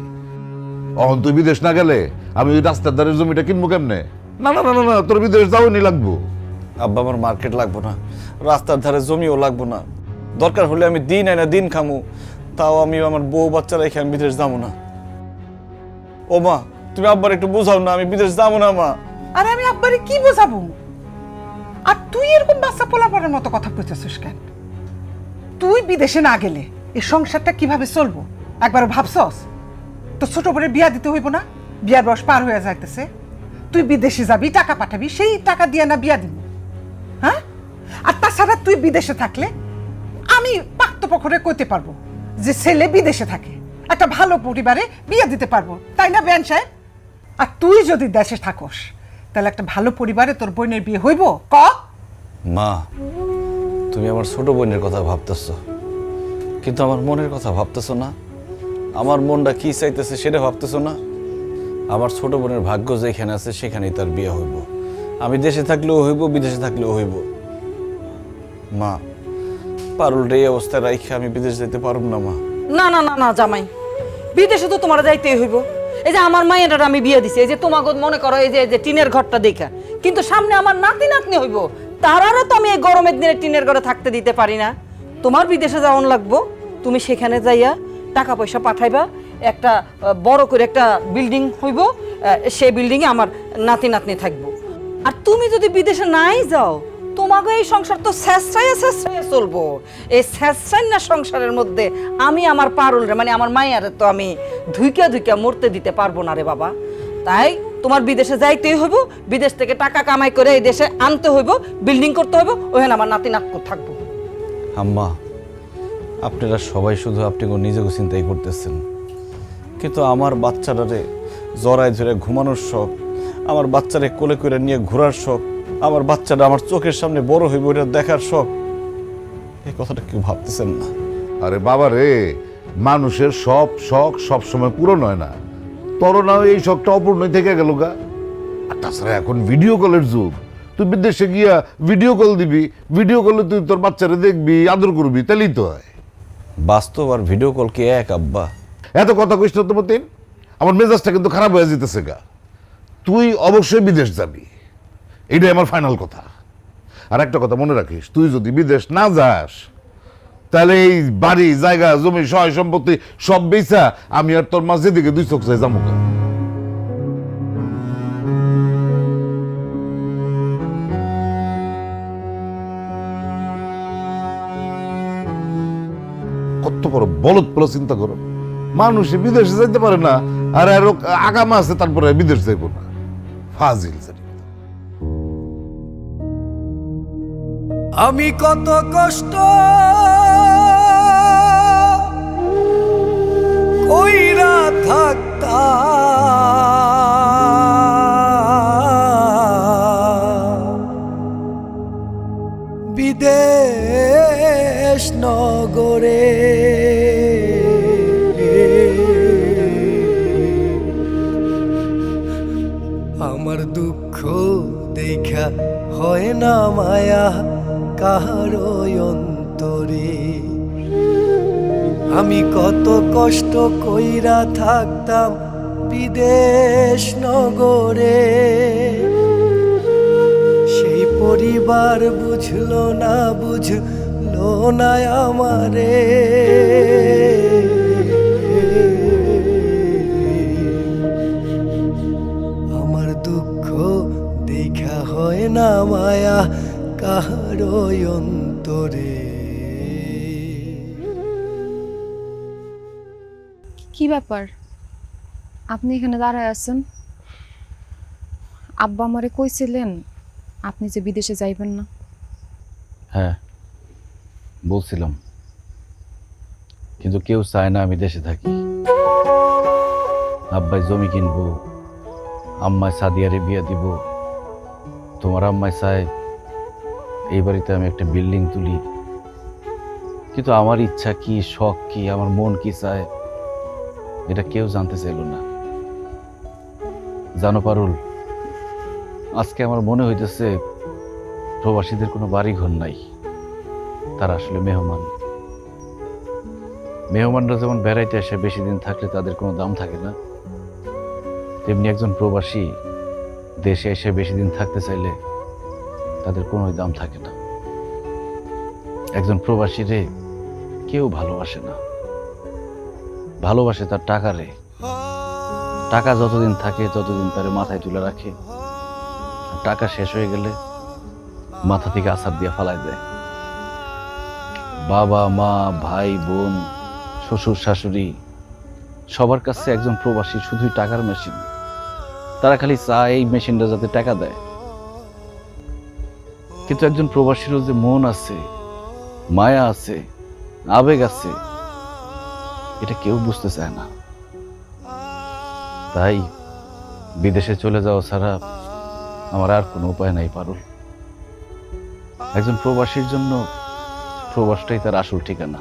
অহন তুই বিদেশ না গেলে আমি ওই রাস্তার ধারের জমিটা কিনবো কেমনে? না না না না না, তোর বিদেশ যাওয়ানি লাগবো। আব্বা, আমার মার্কেট লাগবো না, রাস্তার ধারে জমিও লাগবো না, দরকার হলে আমি দিন আইনা দিন খামু, তাও আমি আমার বউ বাচ্চা রেখে আমি বিদেশ যাবো না। ও মা, তুমি আব্বার একটু বোঝাও না, আমি বিদেশ যাবো না মা। আরে আমি আব্বারে কি বোঝাবো? আর তুই এরকম বাচ্চা পোলাপারের মতো কথা কইতেছিস কেন? তুই বিদেশে না গেলে এই সংসারটা কিভাবে চলবো একবার ভাবছস? তো ছোট করে বিয়া দিতে হইব না? বিয়ার বয়স পার হয়ে যাইতেছে, তুই বিদেশে যাবি, টাকা পাঠাবি, সেই টাকা দিয়ে না বিয়া দিব? হ্যাঁ? আর তাছাড়া তুই বিদেশে থাকলে আমি পাক্তপক্ষরে কইতে পারবো যে ছেলে বিদেশে থাকে, একটা ভালো পরিবারে বিয়ে দিতে পারবো, তাই না বেন সাহেব? আর তুই যদি দেশে থাকস তাহলে একটা ভালো পরিবারে তোর বোনের বিয়ে হইব? ক মা, তুমি আমার ছোট বোনের কথা ভাবতেছ, কিন্তু আমার মনের কথা ভাবতেছ না। আমার মনটা কি চাইতেছে সেটা ভাবতেছ না। আমার ছোট বোনের ভাগ্য যেখানে আছে সেখানেই তার বিয়ে হইব। আমি দেশে থাকলেও হইব, বিদেশে থাকলেও হইব। মা, পারুল রে এই অবস্থায় রাইখে আমি বিদেশ যেতে পারব না মা। না না না না জামাই, বিদেশে তো তোমার যাইতেই হইব। এই যে আমার মায়ের আমি বিয়ে দিছি, এই যে তোমাকে মনে করো এই যে টিনের ঘরটা দেখা, কিন্তু সামনে আমার নাতি নাতনি হইব, তারারও তো আমি এই গরমের দিনে টিনের ঘরে থাকতে দিতে পারি না। তোমার বিদেশে যাওয়ান লাগবো, তুমি সেখানে যাইয়া টাকা পয়সা পাঠাইবা, একটা বড় করে একটা বিল্ডিং হইব, সেই বিল্ডিংয়ে আমার নাতি নাতনি থাকবো। আর তুমি যদি বিদেশে নাই যাও, তোমাকে এই সংসার তো শেষরাইয়া চলবো। এই শেষরাইনা সংসারের মধ্যে আমি আমার পারুল রে, মানে আমার মায়ের তো আমি ধুইকা ধুইকা মরতে দিতে পারবো না রে বাবা। তাই তোমার বিদেশে যাইতেই হইব, বিদেশ থেকে টাকা কামাই করে এই দেশে আনতে হইব, বিল্ডিং করতে হইব, ওখানে আমার নাতি নাতনি থাকবো। আম্মা, আপনারা সবাই শুধু আপনি নিজেকে চিন্তাই করতেছেন, কিন্তু আমার বাচ্চাটারে জড়ায় ঝরে ঘুমানোর শখ, আমার বাচ্চারে কোলে করে নিয়ে ঘোরার শখ আমার বাচ্চাটা আমার চোখের সামনে বড় হইব এটা দেখার শখ, এই কথাটা কেউ ভাবতেছেন না। আরে বাবা রে, মানুষের সব শখ সব সময় পূরণ হয় না, তোর না এই শখটা অপূর্ণই থেকে গেল গা। আর তাছাড়া এখন ভিডিও কলের যুগ, তুই বিদেশে গিয়া ভিডিও কল দিবি, ভিডিও কলে তুই তোর বাচ্চারে দেখবি, আদর করবি, তাহলেই তো হয়। বাস্তব আর ভিডিও কল কি এক আব্বা? এত কথা কইস না তো মতিন, আমার মেজাজটা কিন্তু খারাপ হয়ে যেতেছে গা। তুই অবশ্যই বিদেশ যাবি, এইটাই আমার ফাইনাল কথা। আর একটা কথা মনে রাখিস, তুই যদি বিদেশ না যাস তাহলে এই বাড়ি জায়গা জমি সয় সম্পত্তি সব বেচা আমি আর তোর মা যেদিকে দুই চোখ চাই যাবো। কত বড় বলদ পোলা চিন্তা করো, মানুষ বিদেশে যাইতে পারে না আর আরো আগামা আছে তারপরে বিদেশ যাইব না, ফাজিল। আমি কত কষ্ট কইরা থাকতাম বিদেশ নগরে, আমার দুঃখ দেখা হয় না মায়া কাহারো অন্তরে। আমি কত কষ্ট কইরা থাকতাম বিদেশ নগরে, সেই পরিবার বুঝলো না আমারে। আমার দুঃখ দেখা হয় না মায়া কাহারো অন্তরে। কি ব্যাপার, আপনি এখানে দাঁড়ায় আছেন? আব্বা আমারে কইছিলেন আপনি যে বিদেশে যাইবেন না। হ্যাঁ বলছিলাম, কিন্তু কেউ চায় না আমি দেশে থাকি। আব্বাই জমি কিনবো, আম্মায় সাদিয়ারে বিয়া দিব, তোমার আম্মায় চায় এই বাড়িতে আমি একটা বিল্ডিং তুলি। কিন্তু আমার ইচ্ছা কি, শখ কি, আমার মন কি চায় এটা কেউ জানতে চাইল না। জানো পারুল, আজকে আমার মনে হইতেছে প্রবাসীদের কোনো বাড়ি ঘর নাই, তারা আসলে মেহমান। মেহমানরা যেমন বেড়াইতে আসে বেশি দিন থাকলে তাদের কোনো দাম থাকে না, তেমনি একজন প্রবাসী দেশে এসে বেশি দিন থাকতে চাইলে তাদের কোনো দাম থাকে না। একজন প্রবাসীরে কেউ ভালোবাসে না, ভালোবাসে তার টাকারে। টাকা যতদিন থাকে ততদিন তারে মাথায় তুলে রাখে, টাকা শেষ হয়ে গেলে মাথা থেকে আছাড় দিয়ে ফালাই দেয়। বাবা মা ভাই বোন শ্বশুর শাশুড়ি সবার কাছে একজন প্রবাসী শুধুই টাকার মেশিন। তারা খালি চায় এই মেশিনটা যাতে টাকা দেয়। কিন্তু একজন প্রবাসীরও যে মন আছে, মায়া আছে, আবেগ আছে, এটা কেউ বুঝতে চায় না। তাই বিদেশে চলে যাওয়া ছাড়া আমার আর কোনো উপায় নাই পারুল। একজন প্রবাসীর জন্য প্রবাসটাই তার আসল ঠিকানা।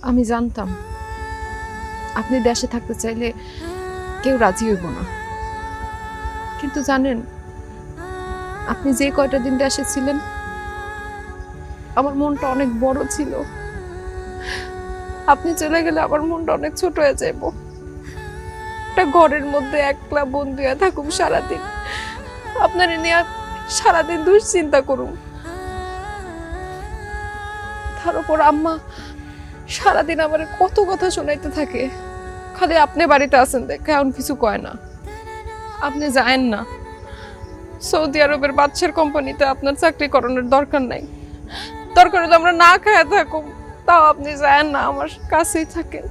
আমি জানতাম আপনি দেশে থাকতে চাইলে কেউ রাজি হইব না, কিন্তু জানেন আপনি যে কয়টা দিন দেশে ছিলেন আমার মনটা অনেক বড় ছিল। আপনি চলে গেলে আমার মনটা অনেক ছোট হয়ে যাইব। একটা ঘরের মধ্যে একলা বন্দি হয়ে থাকুম সারাদিন, আপনার নিয়ে সারাদিন দুশ্চিন্তা করুম। তার উপর আম্মা সারাদিন আমার কত কথা শোনাইতে থাকে, খালি আপনি বাড়িতে আছেন দেখে এমন কিছু কয় না। আপনি যায়েন না, সৌদি আরবের বাদশার কোম্পানিতে আপনার চাকরি করানোর দরকার নাই। দরকার হলে আমরা না খায় থাকুম, তাও আপনি যায়েন না, আমার কাছেই থাকেন।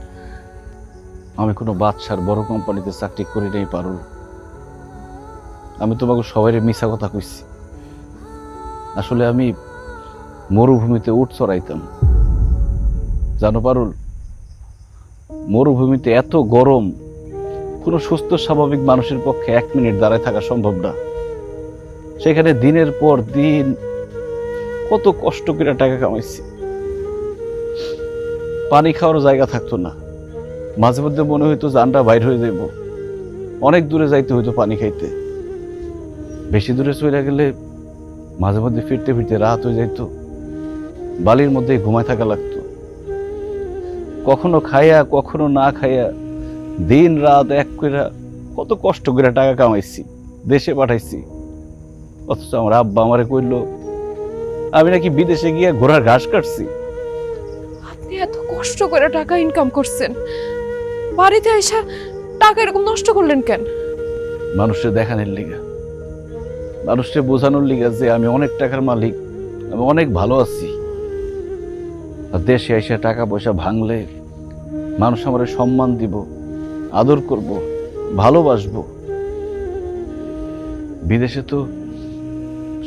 আমি কোনো বাদশার বড় কোম্পানিতে চাকরি করি নাই পারুল। আমি তোমাকে সবাই মিছা কথা কইছি। আসলে আমি মরুভূমিতে উট চড়াইতাম। জানো পারুল, মরুভূমিতে এত গরম, কোনো সুস্থ স্বাভাবিক মানুষের পক্ষে 1 মিনিট দাঁড়ায় থাকা সম্ভব না। সেখানে দিনের পর দিন কত কষ্ট করে টাকা কামাইছি, পানি খাওয়ার জায়গা থাকতো না। মাঝে মধ্যে মনে হইতো জানটা বাইর হয়ে যাইব, অনেক দূরে যাইতে হইতো পানি খাইতে। বেশি দূরে চলে গেলে মাঝে মধ্যে ফিরতে ফিরতে রাত হয়ে যাইতো, বালির মধ্যে ঘুমায় থাকা লাগতো। কখনো খাইয়া কখনো না খাইয়া দিন রাত এক করে কত কষ্ট করে টাকা কামাইছি, দেশে পাঠাইছি। অথচ আমার আব্বা আমারে কইল আমি নাকি বিদেশে গিয়ে ঘোড়ার ঘাস কাটছি। আপনি এত কষ্ট করে টাকা ইনকাম করছেন, বাড়িতে এসে টাকা এরকম নষ্ট করলেন কেন? মানুষকে দেখানোর লিগা, মানুষকে বোঝানোর লিগা যে আমি অনেক টাকার মালিক, আমি অনেক ভালো আছি। আর দেশে এসে টাকা পয়সা ভাঙলে মানুষ আমার সম্মান দিব, আদর করব, ভালোবাসবো। বিদেশে তো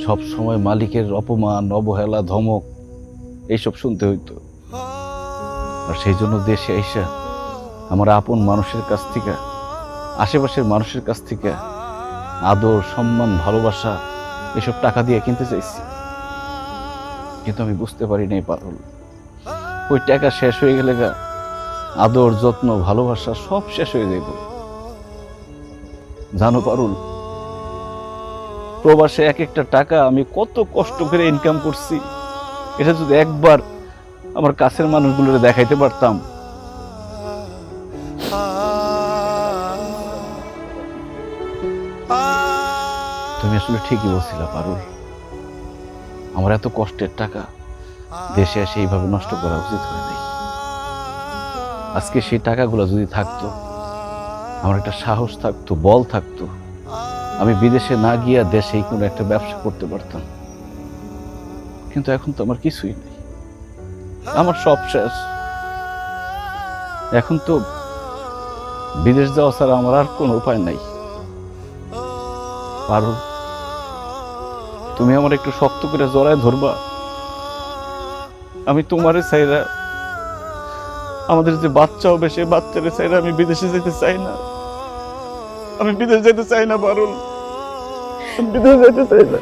সব সময় মালিকের অপমান, অবহেলা, ধমক এইসব শুনতে হইতো। আর সেই জন্য দেশে আইসা আমার আপন মানুষের কাছ থেকে, আশেপাশের মানুষের কাছ থেকে আদর, সম্মান, ভালোবাসা এসব টাকা দিয়ে কিনতে চাইছি। কিন্তু আমি বুঝতে পারি নাই পারুল, ওই টাকা শেষ হয়ে গেলে গা আদর, যত্ন, ভালোবাসা সব শেষ হয়ে যাইব। জানো পারুল, প্রবাসে এক একটা টাকা আমি কত কষ্ট করে ইনকাম করছি, এটা যদি একবার আমার কাছের মানুষগুলোরে দেখাইতে পারতাম। তুমি আসলে ঠিকই বলছিলা পারুল, আমার এত কষ্টের টাকা দেশে এসে এইভাবে নষ্ট করা উচিত হয় নাই। আজকে সেই টাকাগুলো যদি থাকতো, আমার একটা সাহস থাকতো, বল থাকতো, আমি বিদেশে না গিয়া দেশেই কোনো একটা ব্যবসা করতে পারতাম। কিন্তু এখন তো আমার কিছুই নেই, আমার সব শেষ। এখন তো বিদেশ যাওয়া ছাড়া আমার আর কোনো উপায় নাই। পারো, তুমি আমার একটু শক্ত করে জড়ায় ধরবা। আমি তোমারে চাইরা, আমাদের যে বাচ্চা হবে সে বাচ্চারে চাইরা আমি বিদেশে যেতে চাই না। আমি বিদেশ যেতে চাই না পারুল, বিদেশ যেতে চাই না।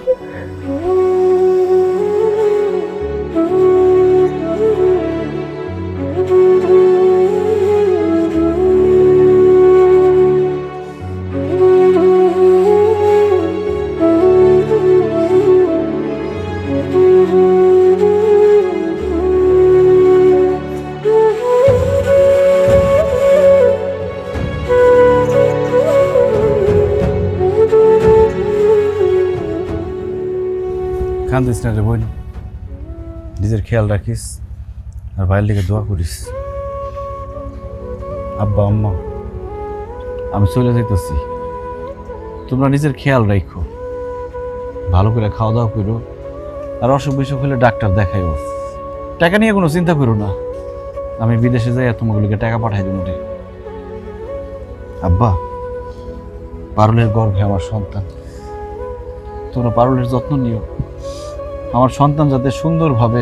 কান্দিস না রে বোন, নিজের খেয়াল রাখিস আর ভাইয়ের লিগে দোয়া করিস। আব্বা, আম্মা, আমি চলে যাইতেছি, তোমরা নিজের খেয়াল রাখো, ভালো করে খাওয়া দাওয়া করো, আর অসুখ বিসুখ হলে ডাক্তার দেখাইও। টাকা নিয়ে কোনো চিন্তা করো না, আমি বিদেশে যাই আর তোমাগুলোকে টাকা পাঠাই দেবো রে। আব্বা, পারুলের গর্ভে আমার সন্তান, তোমরা পারুলের যত্ন নিও। আমার সন্তান যাতে সুন্দরভাবে,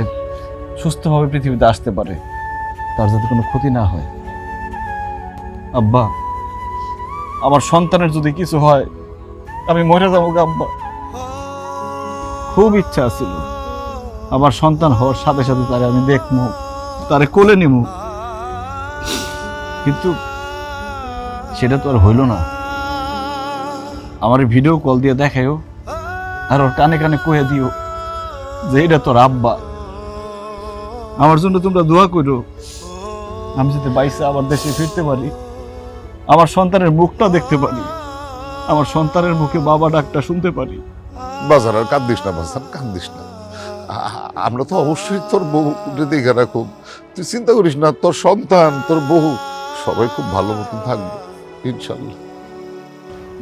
সুস্থভাবে পৃথিবীতে আসতে পারে, তার যাতে কোনো ক্ষতি না হয়। আব্বা, আমার সন্তানের যদি কিছু হয় আমি মরে যাবো গো আব্বা। খুব ইচ্ছা ছিল আমার সন্তান হওয়ার সাথে সাথে তারে আমি দেখবো, তারে কোলে নিব, কিন্তু সেটা তো আর হইল না। আমার ভিডিও কল দিয়ে দেখাইও, আর ওর কানে কানে কয়ে দিও যে এটা তোর আব্বা। আমার জন্য তোমরা দোয়া করো, আমি যাতে বাইসে আবার দেশে ফিরতে পারি, আমার সন্তানের মুখটা দেখতে পারি, আমার সন্তানের মুখে বাবা ডাকটা শুনতে পারি। বাজার আর কান্দিস না বাজার, কান্দিস না। আমরা তো অবশ্যই তোর বউ দেখে রাখো, তুই চিন্তা করিস না। তোর সন্তান, তোর বউ সবাই খুব ভালো মতন থাকবে ইনশাল্লাহ।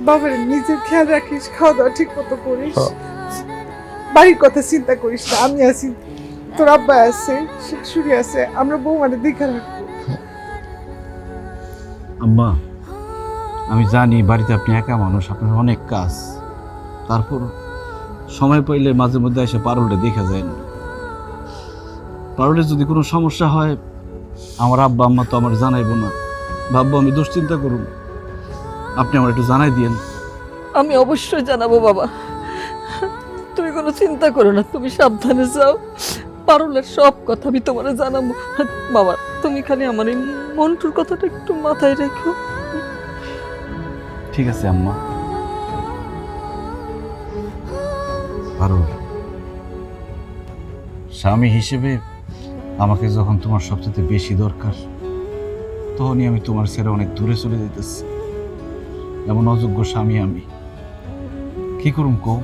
বাবার নিজের খেয়াল রাখিস, খাওয়া দাওয়া ঠিক মতো করিস, বাড়ির কথা চিন্তা করিস না। আমি আছি, তোর আব্বা আছে, শাশুড়ি আছে, আমরা বউ মানে দেখে রাখবো। আম্মা, আমি জানি বাড়িতে আপনি একা মানুষ, আপনার অনেক কাজ, তারপর সময় পাইলে মাঝে মধ্যে এসে পারুলটা দেখা যায় না। পারুলের যদি কোনো সমস্যা হয় আমার আব্বা আম্মা তো আমার জানাইব না, ভাববো আমি দুশ্চিন্তা করুন। আপনি আমার একটু জানাই দিয়েন। আমি অবশ্যই জানাবো বাবা। কোনো চিন্তা করো না, তুমি সাবধানে যাও। পারুলের সব কথা আমি তোমারে জানাবো। বাবা, তুমি খালি আমার এই মন্টুর কথাটা একটু মাথায় রেখো। ঠিক আছে আম্মা। পারুল, স্বামী হিসেবে আমাকে যখন তোমার সবচেয়ে বেশি দরকার, তখনই আমি তোমার ছেড়ে অনেক দূরে চলে যেতেছি। এমন অযোগ্য স্বামী আমি কি করুম কো?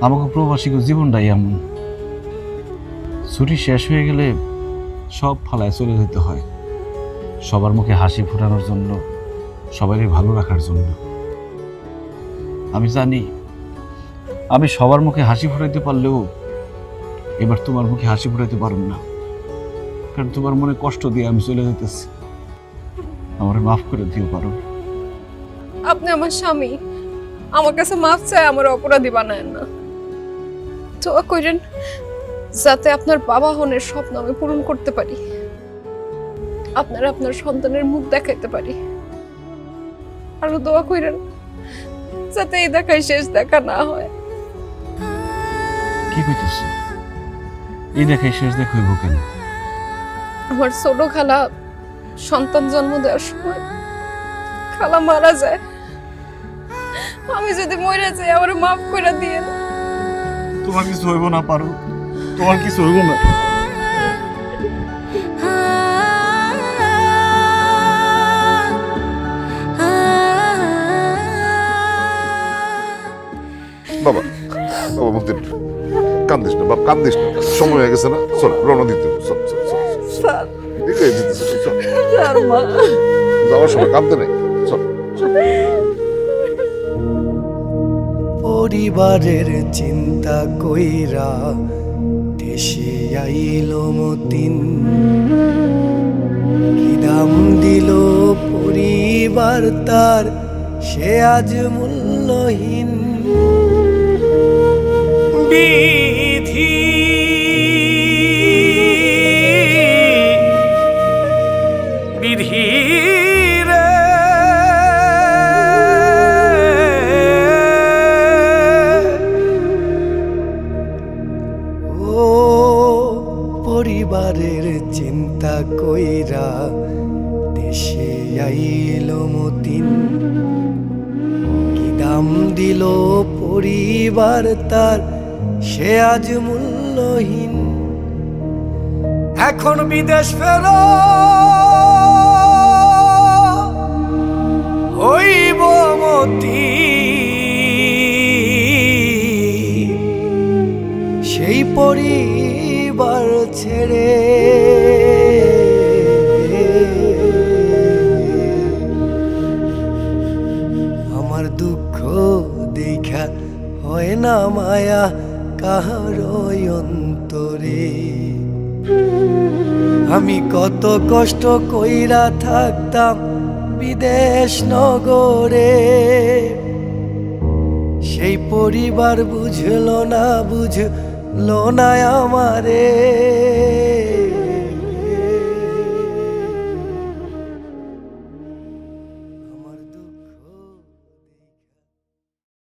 আমাকে প্রবাসী জীবনটাই এমন, ছুটি শেষ হয়ে গেলে সব ফালায় চলে যেতে হয়, সবার মুখে হাসি ফোটানোর জন্য, সবারই ভালো রাখার জন্য। আমি জানি আমি সবার মুখে হাসি ফোটাইতে পারলেও এবার তোমার মুখে হাসি ফোটাইতে পারব না, কারণ তোমার মনে কষ্ট দিয়ে আমি চলে যেতেছি। আমার মাফ করে দিও পারো। আপনি আমার স্বামী, আমার কাছে মাফ চাই, আমার অপরাধী বানায় না। দোয়া করেন যাতে আপনার বাবা হনের স্বপ্ন আমি পূরণ করতে পারি, আপনার সন্তানের মুখ দেখাইতে পারি। আরো দোয়া করেন যাতে এই দেখাই শেষ দেখা না হয়। কি কইতেছ? এই দেখাই শেষ দেখা হইব কেন? আমার ছোট খালা সন্তান জন্ম দেওয়ার সময় খালা মারা যায়। আমি যদি মরে যাই আমার মাফ করে দিয়ে। তোমার কিছু হইব না পারো, তোমার কিছু হইব না। বাবা, বাবা মতিন, কান্দিস না বাপ, কান্দিস না, সময় হয়ে গেছে না, চল রওনা দিতে হবে, চল চল চল স্যার, ঠিক আছে, দিতেছে, চল স্যার, মা। যাওয়ার সময় কাঁদতে নেই, চল। পরিবারের চিন্তা কইরা দেশে আইল মতিন, কি দাম দিল পরিবার তার, সে আজ মূল্যহীন। বিধি বিধি রে, ও পরিবারের চিন্তা কইরা দেশে আইল মতিন, কি দাম দিল পরিবার তার, সে আজ মূল্যহীন। এখন বিদেশ ফেরো হইব মতি, সেই পরিবার ছেড়ে। আমার দুঃখ দেখা হয় না মায়া কাহার অন্তরে, আমি কত কষ্ট কইরা থাকতাম বিদেশ নগরে, সেই পরিবার বুঝলো না আমারে।